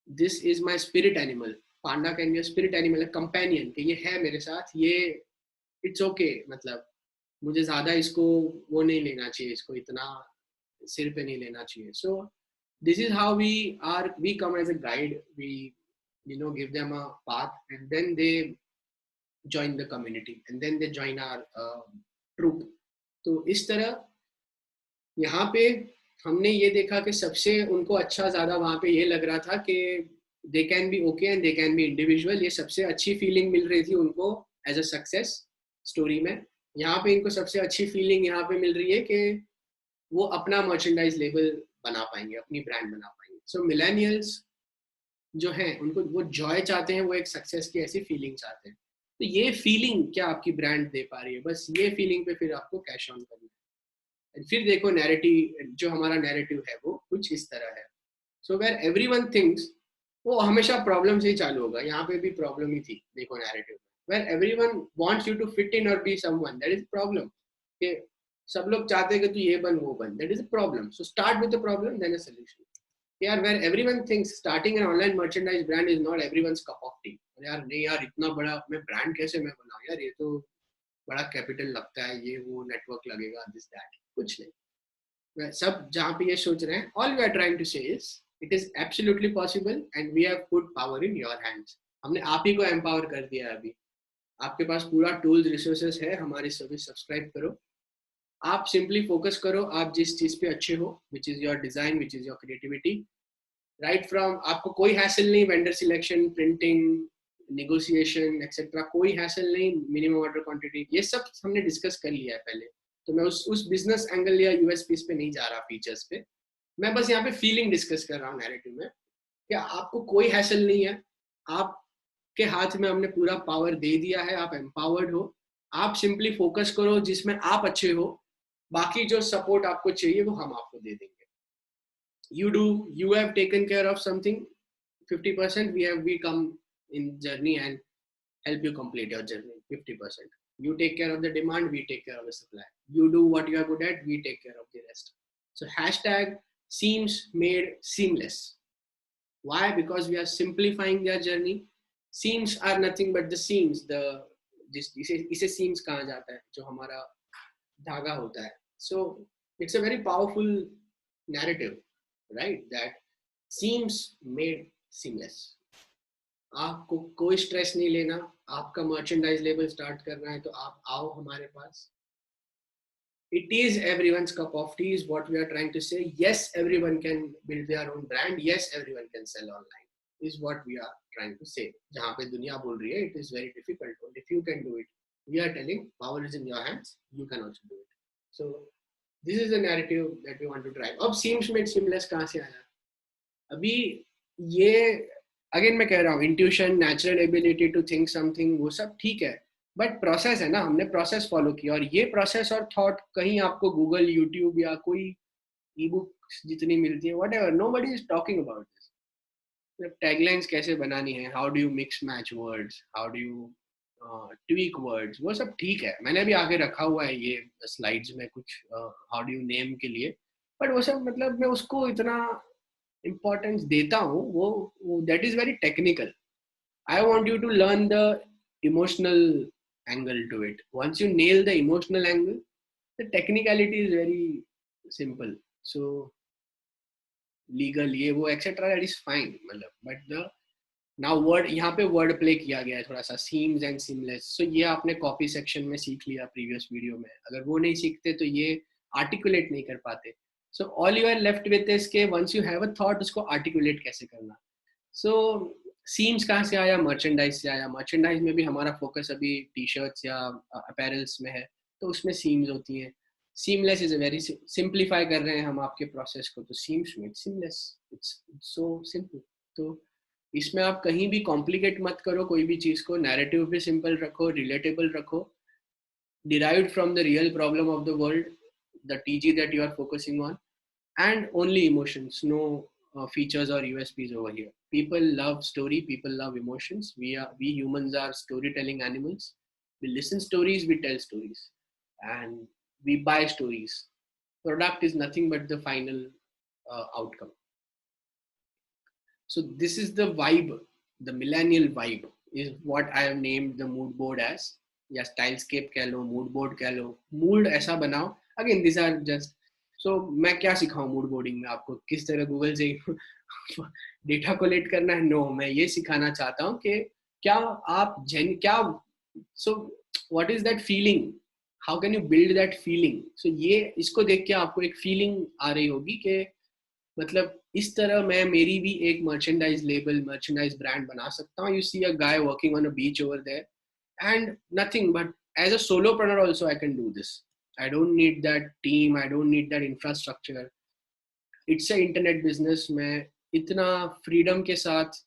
this is my spirit animal. Panda can be a spirit animal, a companion, कि ये है मेरे साथ, ये इट्स ओके. मतलब मुझे ज्यादा इसको वो नहीं लेना चाहिए, इसको इतना सिर पे नहीं लेना चाहिए. So this is how we come as a guide. We give them a path, and then they join the community, and then they join our troop. तो इस तरह यहाँ पे हमने ये देखा कि सबसे उनको अच्छा ज्यादा वहाँ पे ये लग रहा था कि they can be okay and they can be individual. ये सबसे अच्छी फीलिंग मिल रही थी उनको एज अ सक्सेस स्टोरी में. यहाँ पे इनको सबसे अच्छी फीलिंग यहाँ पे मिल रही है कि वो अपना मर्चेंडाइज लेबल बना पाएंगे, अपनी ब्रांड बना पाएंगे. सो मिलेनियल्स जो हैं, उनको वो जॉय चाहते हैं, वो एक सक्सेस की ऐसी फीलिंग चाहते हैं. तो ये फीलिंग क्या आपकी ब्रांड दे पा रही है, बस ये फीलिंग पे फिर आपको कैश ऑन करना है. फिर देखो नैरेटिव, जो हमारा नैरेटिव है वो कुछ इस तरह है. सो वेयर एवरीवन थिंक्स, वो हमेशा प्रॉब्लम से ही चालू होगा. यहाँ पे भी प्रॉब्लम ही थी. देखो narrative, where everyone wants you to fit in और be someone, that is problem. कि सब लोग चाहते हैं कि तू ये बन वो बन, that is a problem. So start with the problem, then a solution. यार where everyone thinks starting an online merchandise brand is not everyone's cup of tea. यार नहीं यार, इतना बड़ा मैं ब्रांड कैसे मैं बनाऊं यार, ये तो बड़ा कैपिटल लगता है, ये वो नेटवर्क लगेगा, दिस दैट. कुछ नहीं. सब जहाँ पे ये सोच रहे हैं, all we are trying to say is it is absolutely possible and we have put power in your hands. हमने आप ही को एम्पावर कर दिया है. अभी आपके पास पूरा टूल्स रिसोर्सेस है. हमारी सर्विस सब्सक्राइब करो, आप सिंपली फोकस करो आप जिस चीज पे अच्छे हो, which is your design, which is your creativity. Right from आपको कोई हैसल नहीं, vendor selection, printing, negotiation etcetera, कोई हैसल नहीं, मिनिमम ऑर्डर क्वांटिटी, ये सब हमने डिस्कस कर लिया है पहले। तो मैं उस बिजनेस एंगल या यूएसपीस पे नहीं जा रहा, फीचर्स पे। मैं बस यहाँ पे फीलिंग डिस्कस कर रहा हूँ नैरेटिव में, कि आपको कोई हैसल नहीं है, आपके हाथ में हमने पूरा पावर दे दिया है, आप एम्पावर्ड हो, आप सिंपली फोकस करो जिसमें आप अच्छे हो, बाकी जो सपोर्ट आपको चाहिए वो हम आपको दे देंगे। You have taken care of something 50%, we come in journey and help you complete your journey 50%. You take care of the demand, we take care of the supply. You do what you are good at, we take care of the rest. So hashtag seems made seamless. Why? Because we are simplifying their journey. Seams are nothing but the seams, इसे seams कहा जाता है, जो हमारा धागा होता है. So it's a very powerful narrative, right? That seems made seamless. आपको कोई स्ट्रेस नहीं लेना, आपका मर्चेंडाइज लेबल स्टार्ट करना है तो आप आओ हमारे पास. It is everyone's cup of tea is what we are trying to say. Yes, everyone can build their own brand. Yes, everyone can sell online is what we are trying to say. जहाँ पे दुनिया बोल रही है it is very difficult, but if you can do it, we are telling power is in your hands, you can also do it. So this is the narrative that we want to drive. अब seems made seamless कहाँ से आया? अभी ये again मैं कह रहा हूँ, intuition, natural ability to think something, वो सब ठीक है, बट प्रोसेस है ना, हमने प्रोसेस फॉलो किया, और ये प्रोसेस और थॉट कहीं आपको गूगल, यूट्यूब या कोई ई बुक जितनी मिलती है, whatever, nobody is talking about this. Taglines कैसे बनानी है, how do you mix match words, how do you tweak words, वो सब ठीक है, मैंने भी आगे रखा हुआ है ये स्लाइड्स में कुछ हाउ डू यू नेम के लिए, बट वो सब मतलब मैं उसको इतना importance देता हूँ, वो that is very technical. I want you to learn the emotional angle to it. Once you nail the emotional angle, the technicality is very simple. So legal ये वो etc, that is fine, मतलब, but the now word, यहाँ पे word play किया गया है थोड़ा सा, seams and seamless. So ये आपने copy section में सीख लिया previous video में, अगर वो नहीं सीखते तो ये articulate नहीं कर पाते. So all you are left with is के once you have a thought, उसको articulate कैसे करना. So seams कहाँ से आया? Merchandise से आया. Merchandise में भी हमारा focus अभी t-shirts या apparels में है, तो उसमें seams होती हैं. Seamless is a very simplify कर रहे हैं हम आपके process को, तो seams made seamless. It's so simple. तो इसमें आप कहीं भी complicate मत करो कोई भी चीज़ को, narrative भी simple रखो, relatable रखो, derived from the real problem of the world, the TG that you are focusing on, and only emotions, no features or USPs over here. People love story, people love emotions. We humans are storytelling animals. We listen stories, we tell stories, and we buy stories. Product is nothing but the final outcome. So this is the vibe, the millennial vibe is what I have named the mood board as. या स्टाइलस्केप कह लो, mood board कह लो, mood ऐसा बनाओ. Again this are just, सो मैं क्या सिखाऊं mood boarding में आपको, किस तरह गूगल से डेटा कोलेक्ट करना है? नो, मैं ये सिखाना चाहता हूँ कि क्या आप क्या, so what is that feeling, how can you build that feeling. So ये इसको देख के आपको एक फीलिंग आ रही होगी कि मतलब इस तरह मैं मेरी भी एक मर्चेंडाइज लेबल, मर्चेंडाइज ब्रांड बना सकता हूँ. You see a guy working on a beach over there, and nothing but as a solopreneur also I can do this. I don't need that team, I don't need that infrastructure. It's a internet business. मैं इतना freedom के साथ,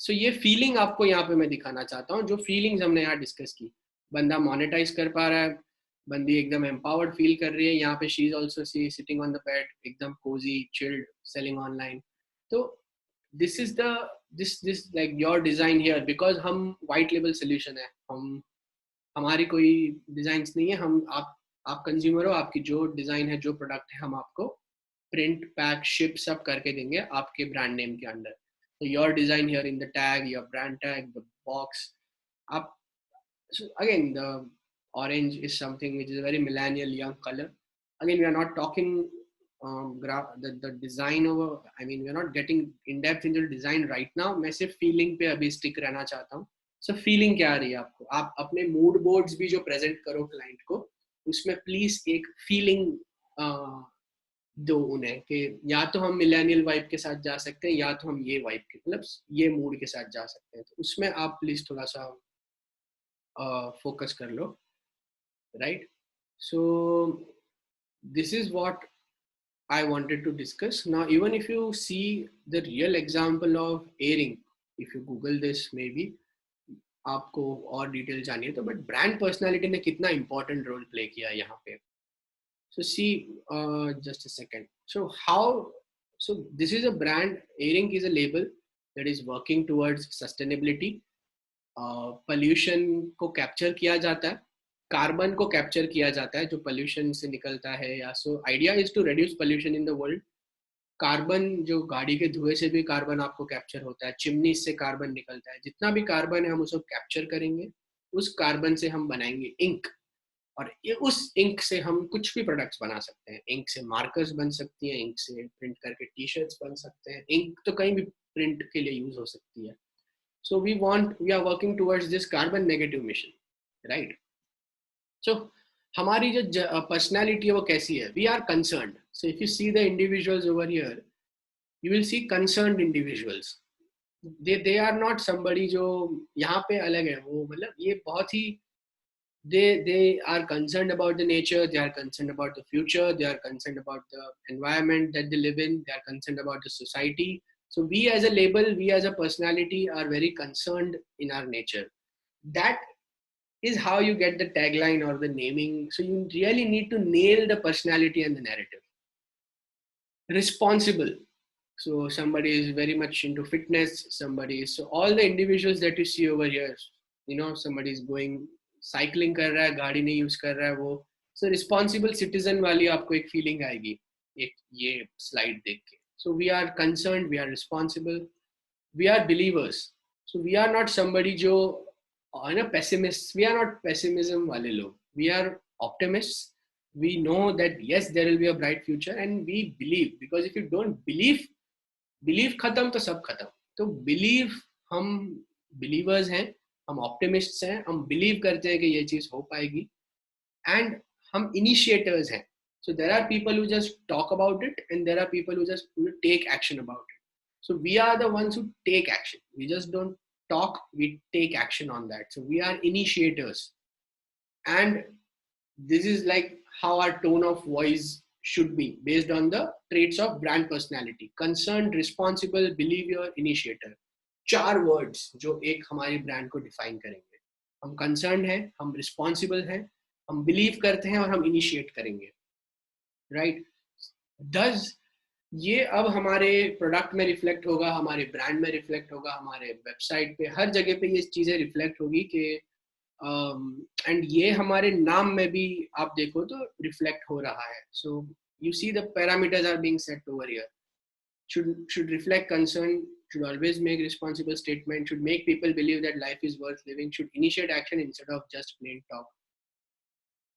so ये feeling आपको यहाँ पे मैं दिखाना चाहता हूँ, जो feelings हमने यहाँ discuss की. बंदा monetize कर पा रहा है, बंदी एकदम empowered feel कर रही है, यहाँ पे she is also sitting on the bed, एकदम cozy, chilled, selling online. तो this is the this like your design here, because हम white label solution है, हम हमारी कोई डिजाइन्स नहीं है, हम आप कंज्यूमर हो, आपकी जो डिजाइन है, जो प्रोडक्ट है, हम आपको प्रिंट, पैक, शिप सब करके देंगे आपके ब्रांड नेम के अंडर. तो your design here in the tag, your brand tag, the box. आप again the orange is something which is a very millennial young color. Again, we are not talking the design over, I mean we are not getting in depth into the design right now. मैं सिर्फ feeling पे अभी stick रहना चाहता हूँ. So feeling क्या आ रही है आपको? आप अपने मूड बोर्ड्स भी जो प्रेजेंट करो क्लाइंट को, उसमें प्लीज एक फीलिंग दो उन्हें कि या तो हम मिलेनियल वाइब के साथ जा सकते हैं या तो हम ये वाइब के मतलब ये मूड के साथ जा सकते हैं. तो उसमें आप प्लीज थोड़ा सा फोकस कर लो, right? So this is what I wanted to discuss. Now, even if you see the real example of airing, if you Google this, maybe आपको और डिटेल जानिए तो, बट ब्रांड पर्सनालिटी ने कितना इंपॉर्टेंट रोल प्ले किया यहाँ पे. So see, just a second. So how? So this is a brand. Airing is a label that is working towards sustainability. Pollution को कैप्चर किया जाता है, कार्बन को कैप्चर किया जाता है जो पोल्यूशन से निकलता है. या so idea is to reduce pollution in the world. Carbon जो गाड़ी के धुएं से भी कार्बन आपको कैप्चर होता है, चिमनी से कार्बन निकलता है. जितना भी कार्बन है हम उसको कैप्चर करेंगे, उस कार्बन से हम बनाएंगे इंक, और ये उस इंक से हम कुछ भी प्रोडक्ट्स बना सकते हैं. इंक से मार्कर्स बन सकती हैं, इंक से प्रिंट करके टी शर्ट्स बन सकते हैं. इंक तो कहीं भी प्रिंट के लिए यूज हो सकती है. So we are working towards this carbon negative mission, right? So हमारी जो personality है वो कैसी है? We are concerned. So if you see the individuals over here, you will see concerned individuals. They are not somebody जो यहाँ पे अलग है. वो मतलब ये बहुत ही they are concerned about the nature, they are concerned about the future, they are concerned about the environment that they live in, they are concerned about the society. So we as a label, we as a personality are very concerned in our nature. That is how you get the tagline or the naming. So you really need to nail the personality and the narrative. Responsible. So somebody is very much into fitness, somebody is, so all the individuals that you see over here, somebody is going cycling कर रहा है, गाड़ी नहीं use कर रहा है वो. So responsible citizen वाली आपको एक फीलिंग आएगी एक ये स्लाइड देख के. So we are concerned, we are responsible, we are believers. So we are not somebody जो pessimists. We are not pessimism वाले लोग. We are optimists. We know that yes, there will be a bright future, and we believe, because if you don't believe खत्म तो सब खत्म. तो believe, हम believers हैं, हम optimists हैं, हम believe करते हैं कि ये चीज हो पाएगी, and हम initiators हैं. So there are people who just talk about it, and there are people who just take action about it. So we are the ones who take action. We just don't talk, we take action on that. So we are initiators. And this is like how our tone of voice should be based on the traits of brand personality: concerned, responsible, believer, initiator. 4 words जो एक हमारी brand को define करेंगे. हम concerned हैं, हम responsible हैं, हम believe करते हैं और हम initiate करेंगे, right? Does ये अब हमारे प्रोडक्ट में रिफ्लेक्ट होगा, हमारे ब्रांड में रिफ्लेक्ट होगा, हमारे वेबसाइट पे, हर जगह पे ये चीजें रिफ्लेक्ट होगी कि एंड ये हमारे नाम में भी आप देखो तो रिफ्लेक्ट हो रहा है. So you see the parameters are being set over here. should reflect concern, should always make responsible statement, should make people believe that life is worth living, should initiate action instead of just plain talk.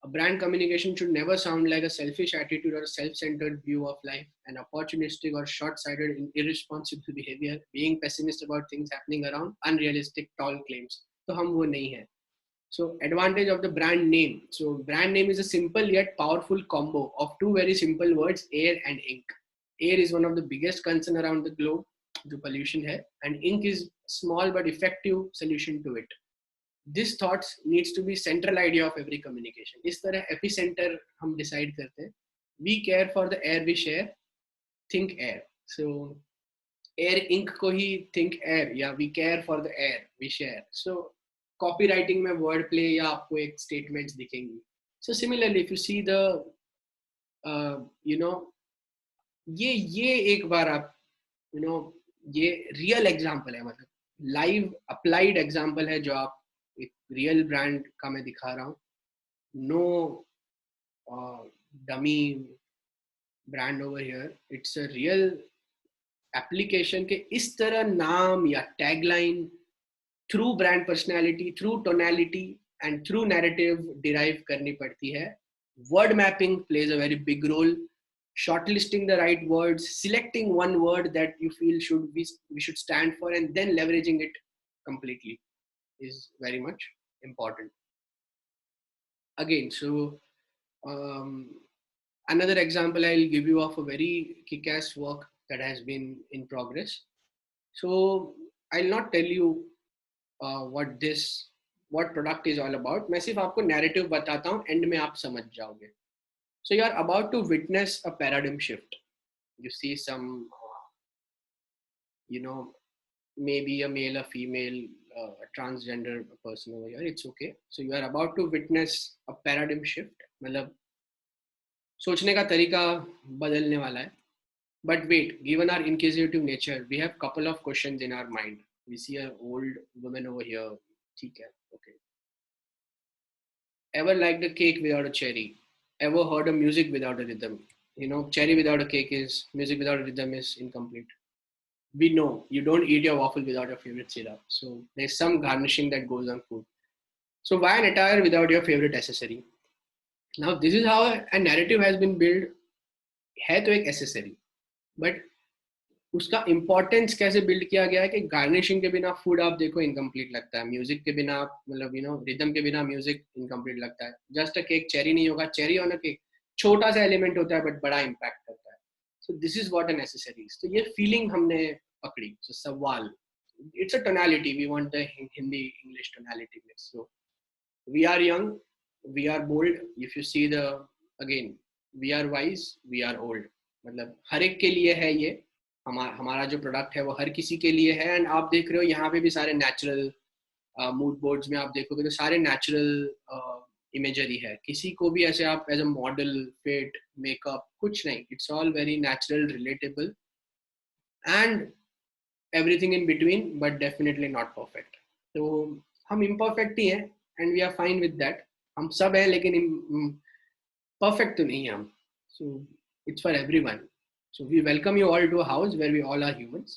A brand communication should never sound like a selfish attitude or a self-centered view of life, an opportunistic or short-sighted irresponsible behavior, being pessimist about things happening around, unrealistic tall claims. So hum wo nahi hai. So advantage of the brand name. So brand name is a simple yet powerful combo of 2 very simple words, air and ink. Air is one of the biggest concern around the globe, the pollution hai, and ink is small but effective solution to it. This thoughts needs to be central idea of every communication. इस तरह epicenter हम decide करते हैं. We care for the air we share. Think air. So air ink को ही think air या we care for the air we share. So copywriting में word play या आपको एक statements दिखेंगी. So similarly, if you see the ये एक बार आप ये real example है, मतलब live applied example है जो आप एक रियल ब्रांड का मैं दिखा रहा हूँ. No dummy brand over here. It's a real application के इस तरह नाम या tagline through brand personality, through tonality and through narrative derive करनी पड़ती है. Word mapping plays a very big role. Shortlisting the right words, selecting one word that you feel we should stand for, and then leveraging it completely is very much important. Again, so another example I'll give you of a very kick-ass work that has been in progress. So I'll not tell you what product is all about. मैं सिर्फ आपको narrative बताता हूँ, end में आप समझ जाओगे. So you are about to witness a paradigm shift. You see some, maybe a male, a female, a transgender person over here. It's okay. So you are about to witness a paradigm shift. मतलब सोचने का तरीका बदलने वाला है. But wait, given our inquisitive nature, we have couple of questions in our mind. We see an old woman over here. ठीक है, okay. Ever liked a cake without a cherry? Ever heard a music without a rhythm? Cherry without a cake is, music without a rhythm is incomplete. We know you don't eat your waffle without your favorite syrup. So there's some garnishing that goes on food. So why an attire without your favorite accessory? Now this is how a narrative has been built. है तो एक accessory, but उसका importance कैसे build किया गया है कि garnishing के बिना फूड आप देखो इनकम्प्लीट लगता है, म्यूजिक के बिना मतलब रिदम के बिना म्यूजिक इनकम्प्लीट लगता है. जस्ट अ केक चेरी नहीं होगा, चेरी ऑन अ केक छोटा सा एलिमेंट होता है बट बड़ा इम्पैक्ट करता है. So this is what a necessary. तो ये फीलिंग हमने पकड़ी. सो सवाल, it's a tonality, we want the Hindi English tonality mix. So we are young, we are bold. If you see the again, we are wise, we are old. मतलब हर एक के लिए है ये. हमारा जो प्रोडक्ट है वो हर किसी के लिए है. एंड आप देख रहे हो यहाँ पे भी सारे नेचुरल मूड बोर्ड्स में आप देखोगे तो सारे नेचुरल इमेजरी है. किसी को भी ऐसे आप as a model fit makeup कुछ नहीं. It's all very natural, relatable and everything in between, but definitely not perfect. तो हम इम्परफेक्ट ही हैं and we are fine with that. हम सब हैं लेकिन परफेक्ट तो नहीं है हम. So it's for everyone. So we welcome you all to a house where we all are humans.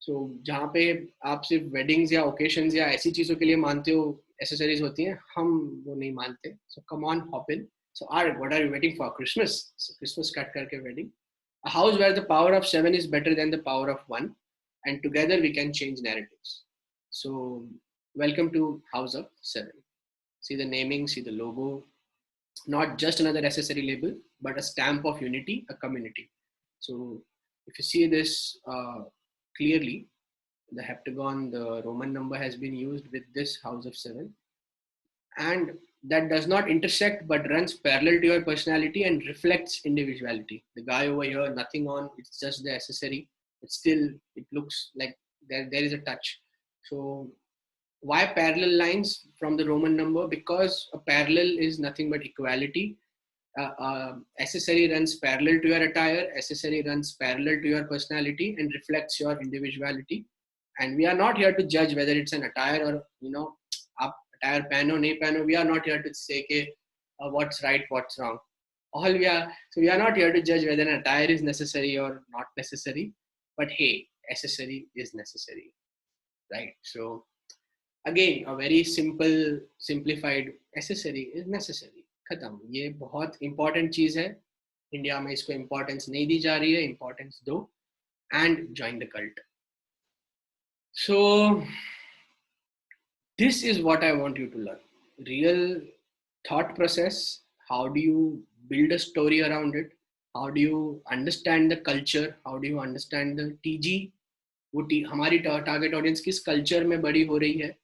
So जहाँ पे आप सिर्फ weddings या occasions या ऐसी चीज़ों के लिए मानते हो accessories होती हैं, हम वो नहीं मानते. So come on, hop in. So what are you waiting for? Christmas. So Christmas cut करके wedding. A house where the power of 7 is better than the power of 1, and together we can change narratives. So welcome to House of 7. See the naming, see the logo. Not just another accessory label, but a stamp of unity, a community. So if you see this clearly, the heptagon, the Roman number has been used with this house of 7, and that does not intersect but runs parallel to your personality and reflects individuality. The guy over here, nothing on, it's just the accessory, but still it looks like there is a touch. So why parallel lines from the Roman number? Because a parallel is nothing but equality. Accessory runs parallel to your attire, accessory runs parallel to your personality and reflects your individuality. And we are not here to judge whether it's an attire or आप attire पहनो नहीं पहनो. We are not here to say कि what's right, what's wrong. We are not here to judge whether an attire is necessary or not necessary. But hey, accessory is necessary, right? So again, a very simplified accessory is necessary. खत्म. ये बहुत important चीज है. India में इसको importance नहीं दी जा रही है. इंपॉर्टेंस दो and join the cult. So this is what I want you to learn. Real thought process. How do you build a story around it? How do you understand the culture? How do you understand the TG? वो हमारी target audience किस culture में बड़ी हो रही है,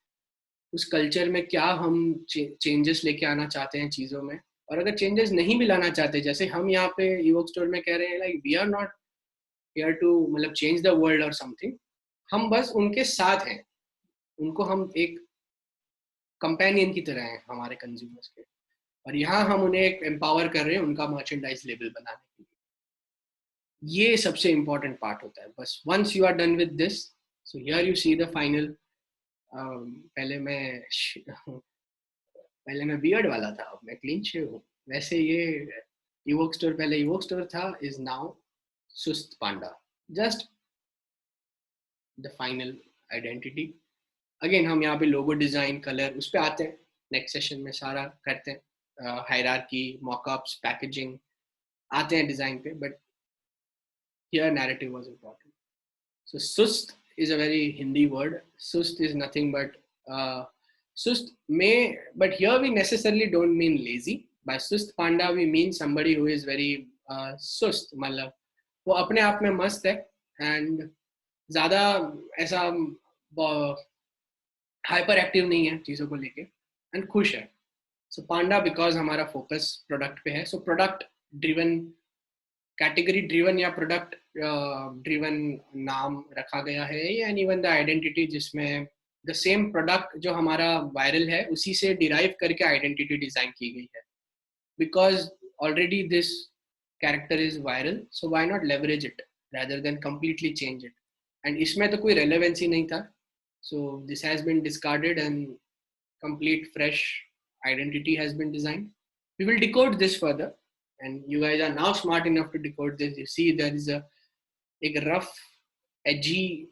उस culture में क्या हम चेंजेस लेके आना चाहते हैं चीज़ों में. और अगर चेंजेस नहीं भी लाना चाहते, जैसे हम यहाँ पे ईवोक स्टोर में कह रहे हैं, like we are not here to मतलब चेंज द वर्ल्ड और समथिंग. हम बस उनके साथ हैं. उनको हम एक कंपेनियन की तरह हैं हमारे कंज्यूमर्स के. और यहाँ हम उन्हें एक एम्पावर कर रहे हैं उनका मर्चेंडाइज लेबल बनाने के लिए. ये सबसे इम्पोर्टेंट पार्ट होता है. बस once you are done with this, so here you see the final. पहले मैं बियर्ड वाला था, अब मैं क्लीन शेव हूँ. वैसे ये ईवोक स्टोर पहले ईवोक स्टोर था, is now Sust panda. Just the final identity. Again हम यहाँ पे लोगो डिजाइन, कलर, उस पे आते हैं नेक्स्ट सेशन में. सारा करते हैं, हायरार्की, मॉकअप्स, पैकेजिंग, आते हैं डिजाइन पे. But here narrative was important. So Sust is a very Hindi word. Sust is nothing but sust may, but here we necessarily don't mean lazy. By सुस्त पांडा we mean somebody who is very सुस्त, मतलब वो अपने आप में मस्त है and ज़्यादा ऐसा हाइपर एक्टिव नहीं है चीज़ों को लेके एंड खुश है. सो पांडा बिकॉज हमारा फोकस प्रोडक्ट पे है. So product driven, category driven या प्रोडक्ट ड्रिवन नाम रखा गया है, एंड इवन द आइडेंटिटी जिसमें द सेम प्रोडक्ट जो हमारा वायरल है उसी से डिराइव करके आइडेंटिटी डिजाइन की गई है. Because already this character is viral, so why not leverage it rather than completely change it. And इसमें तो कोई रेलेवेंसी नहीं था, so this has been discarded and complete fresh identity has been designed. We will decode this further, and you guys are now smart enough to decode this. You see there is एक rough edgy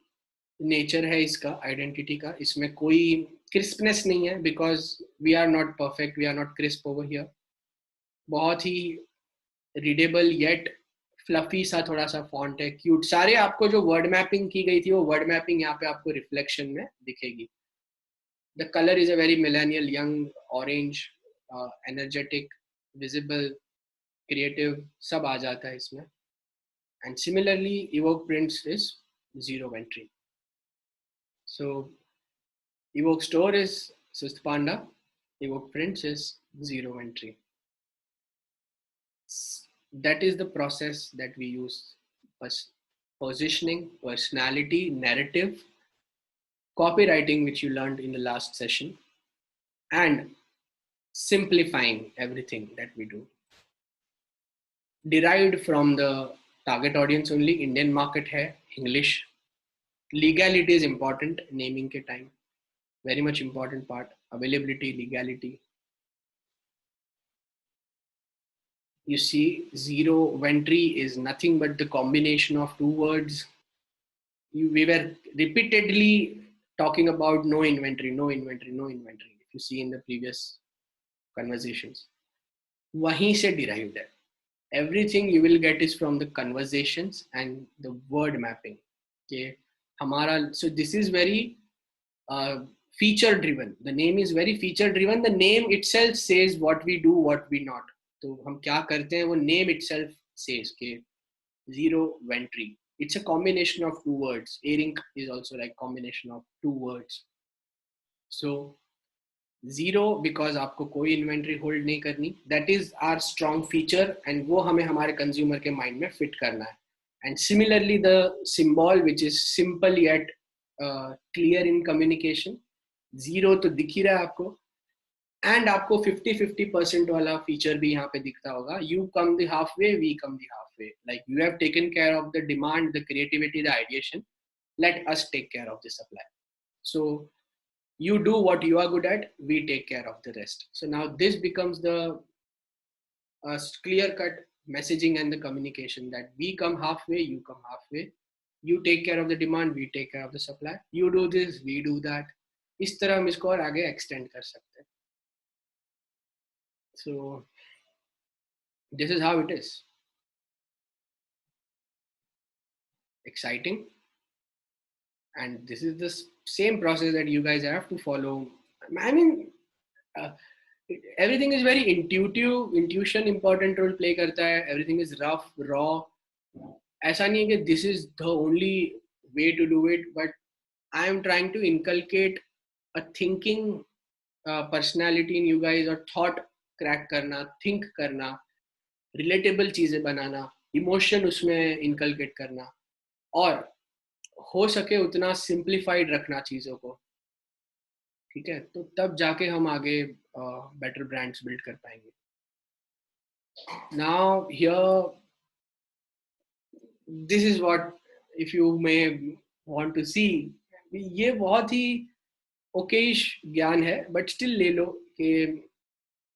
nature है इसका identity का. इसमें कोई crispness नहीं है because we are not perfect, we are not crisp over here. बहुत ही readable yet fluffy सा थोड़ा सा फॉन्ट है, क्यूट. सारे आपको जो वर्ड मैपिंग की गई थी वो वर्ड मैपिंग यहाँ पे आपको रिफ्लेक्शन में दिखेगी. The colour is a very millennial, young, orange, energetic, visible, creative, सब आ जाता है इसमें. And similarly Evoke prints is zero entry. So Evoke store is Sust panda, Evoke prints is zero entry. That is the process that we use: positioning, personality, narrative, copywriting, which you learned in the last session, and simplifying everything that we do. Derived from the target audience only. Indian market hai, English. Legality is important, naming ke time. Very much important part. Availability, legality. You see, zero entry is nothing but the combination of two words. We were repeatedly talking about no inventory, no inventory, no inventory. If you see in the previous conversations, wahin se derived hai. Everything you will get is from the conversations and the word mapping. Okay, hamara. So this is very feature driven. The name is very feature driven. The name itself says what we do, what we not. तो हम क्या करते हैं वो name itself says के zero entry. It's a combination of two words. एरिंक is also like combination of two words. So zero because आपको कोई इन्वेंट्री होल्ड नहीं करनी. That is our strong feature and वो हमें हमारे कंज्यूमर के माइंड में फिट करना है. And similarly the symbol which is simple yet clear in communication. Zero तो दिख ही रहा है आपको, एंड आपको 50-50% वाला फीचर भी यहाँ पे दिखता होगा. You come the half way, we come the half way. Like you have taken care of the demand, the creativity, the ideation. Let us take care of the supply. So you do what you are good at, we take care of the rest. So now this becomes the clear cut messaging and the communication that we come halfway, you come halfway. You take care of the demand, we take care of the supply. You do this, we do that. इस तरह हम इसको और आगे extend कर सकते हैं. So this is how it is. Exciting. And this is the same process that you guys have to follow. I mean, everything is very intuitive. Intuition important role play करता है. Everything is rough, raw. ऐसा नहीं है कि this is the only way to do it, but I am trying to inculcate a thinking personality in you guys, और thought crack करना, think करना, relatable चीजें बनाना, emotion उसमें inculcate करना, और हो सके उतना सिंप्लीफाइड रखना चीजों को. ठीक है, तो तब जाके हम आगे बेटर ब्रांड्स बिल्ड कर पाएंगे. Now here this is what if you may want to see. ये बहुत ही ओकेश ज्ञान है, बट स्टिल ले लो कि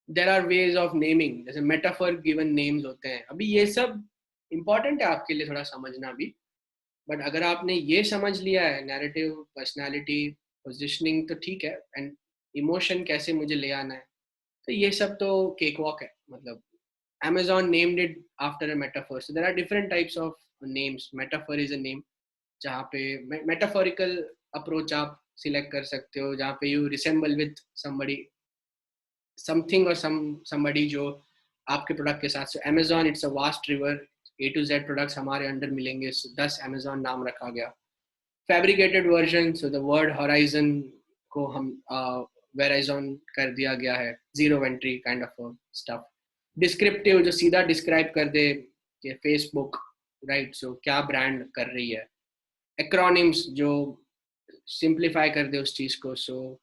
there are ways of naming. जैसे मेटाफर गिवन नेम्स होते हैं. अभी ये सब इंपॉर्टेंट है आपके लिए थोड़ा समझना भी. बट अगर आपने ये समझ लिया है, नैरेटिव, पर्सनालिटी, पोजिशनिंग, तो ठीक है. एंड इमोशन कैसे मुझे ले आना है, तो ये सब तो केक वॉक है. मतलब Amazon named it after a metaphor. So there are different types of names. Metaphor is a name जहाँ पे metaphorical approach आप select कर सकते हो, जहाँ पे you resemble with somebody, something or somebody जो आपके प्रोडक्ट के साथ. So Amazon, it's a vast river. A to Z products हमारे अंडर मिलेंगे. So thus Amazon नाम रखा गया. Fabricated version, so the word horizon को हम Verizon कर दिया गया है. Zero entry kind of stuff. Descriptive, जो सीधा describe कर दे कि Facebook, right? So क्या brand कर रही है. Acronyms जो simplify कर दे उस चीज को. So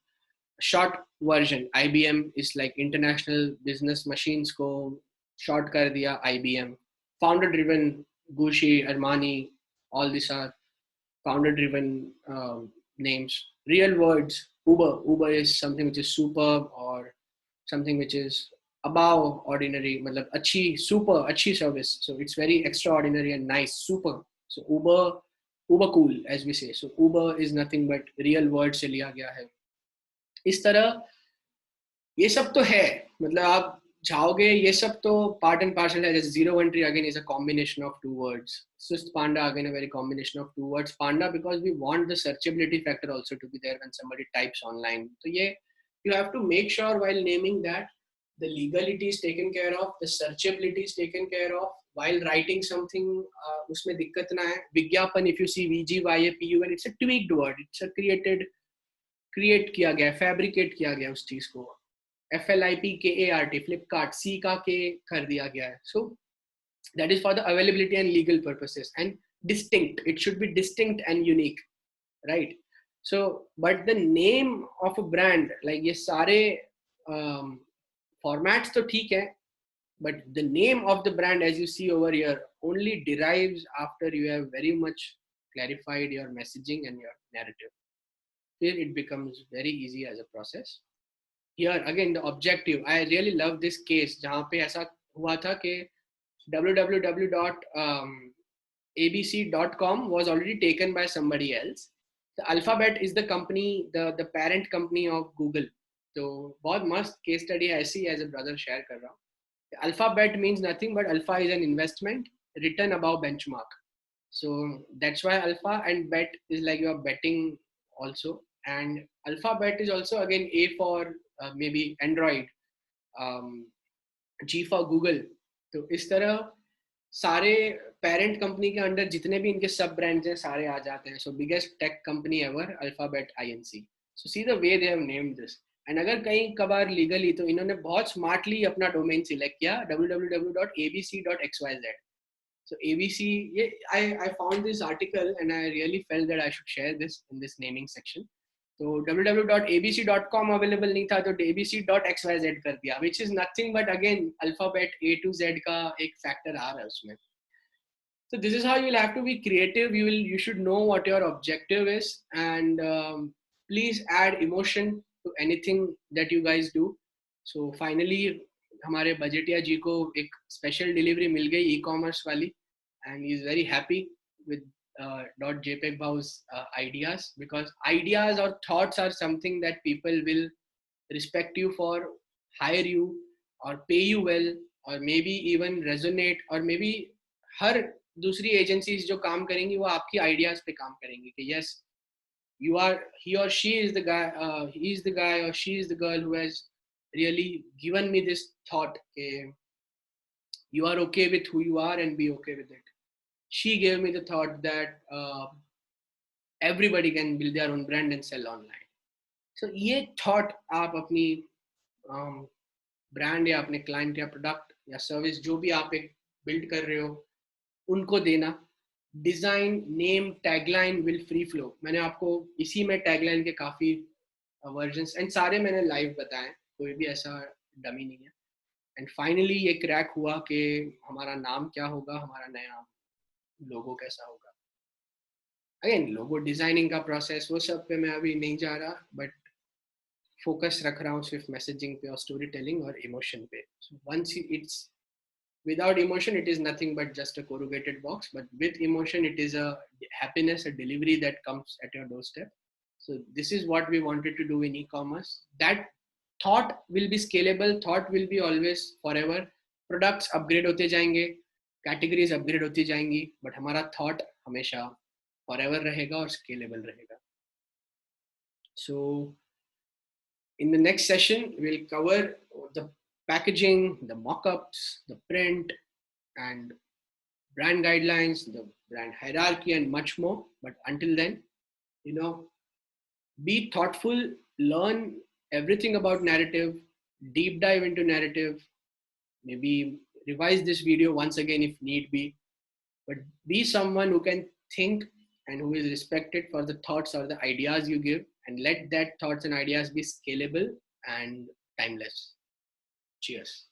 short version, IBM is like International Business Machines को short कर दिया IBM. Founder driven, Gucci, Armani, all these are founder driven names. Real words, Uber. Uber is something which is superb or something which is above ordinary, मतलब अच्छी, super अच्छी service. So it's very extraordinary and nice, super. So Uber cool, as we say. So Uber is nothing but real word से लिया गया है. इस तरह ये सब तो है, मतलब आप जाओगे, ये सब तो पार्ट एंड पार्सल है. जैसे zero entry again is a combination of two words. Sust panda again a very combination of two words. Panda because we want the searchability factor also to be there when somebody types online. तो ये you have to make sure while naming that the legality is taken care of, the searchability is taken care of while writing something. उसमें दिक्कत ना है. विज्ञापन, if you see VGYAPUN, it's a tweaked word, it's a create किया गया, fabricate किया गया उस चीज को. FLIPKART, फ्लिपकार्ट, C का K कर दिया गया है. So that is for the availability and legal purposes. And distinct, it should be distinct and unique, right? So but the name of a brand, like ये सारे formats तो ठीक है, but the name of the brand, as you see over here, only derives after you have very much clarified your messaging and your narrative. Here it becomes very easy as a process. Here again the objective, I really love this case जहाँ पे ऐसा हुआ था कि www.abc.com was already taken by somebody else. The Alphabet is the company, the parent company of Google. तो बहुत मस्त case study है, ऐसी एज अ ब्रदर शेयर कर रहा हूँ. Alphabet means nothing but alpha is an investment return above benchmark. So that's why alpha, and bet is like you are betting also. And Alphabet is also again A for maybe Android, G for Google. तो इस तरह सारे parent company के under जितने भी इनके सब brands हैं सारे आ जाते हैं. So biggest tech company ever, Alphabet INC. So see the way they have named this. And अगर कहीं कभार लीगली, तो इन्होंने बहुत स्मार्टली अपना डोमेन सिलेक्ट किया, www.abc.xyz. So ABC, I found this article and I really felt that I should share this in this naming section. तो www.abc.com available नहीं था, तो abc.xyz कर दिया, which is nothing but again alphabet A to Z का एक factor आ रहा है उसमें. So this is how you will have to be creative. You should know what your objective is, and please add emotion to anything that you guys do. So finally हमारे बजटिया जी को एक special delivery मिल गई e-commerce वाली, and he is very happy with Jpeg Bhau's ideas, because ideas or thoughts are something that people will respect you for, hire you or pay you well, or maybe even resonate, or maybe हर दूसरी agencies जो काम करेंगी वो आपकी ideas पे काम करेंगी कि yes, you are, he or she is the guy, he is the guy or she is the girl who has really given me this thought कि you are okay with who you are and be okay with it. She gave me the thought that everybody can build their own brand and sell online. So ये thought आप अपनी brand या अपने client या product या service जो भी आप एक build कर रहे हो उनको देना. Design, name, tagline will free flow. मैंने आपको इसी में tagline के काफी versions and सारे मैंने live बताए, कोई भी ऐसा डमी नहीं है. And finally ये क्रैक हुआ कि हमारा नाम क्या होगा, हमारा नया लोगो कैसा होगा. अगेन लोगो डिजाइनिंग का प्रोसेस, वो सब पे मैं अभी नहीं जा रहा, बट फोकस रख रहा हूँ सिर्फ मैसेजिंग पे और स्टोरी टेलिंग और इमोशन पे. Once it's without emotion it is nothing but just a corrugated box, but with emotion it is a happiness, a delivery that comes at your doorstep. So this is what we wanted to do in e-commerce. That thought will be scalable, thought will be always forever. Products upgrade होते जाएंगे, categories upgrade होती जाएंगी, but हमारा thought हमेशा forever रहेगा और scalable रहेगा. So in the next session we'll cover the packaging, the mock-ups, the print, and brand guidelines, the brand hierarchy, and much more. But until then, be thoughtful, learn everything about narrative, deep dive into narrative, maybe revise this video once again if need be, but be someone who can think and who is respected for the thoughts or the ideas you give, and let that thoughts and ideas be scalable and timeless. Cheers.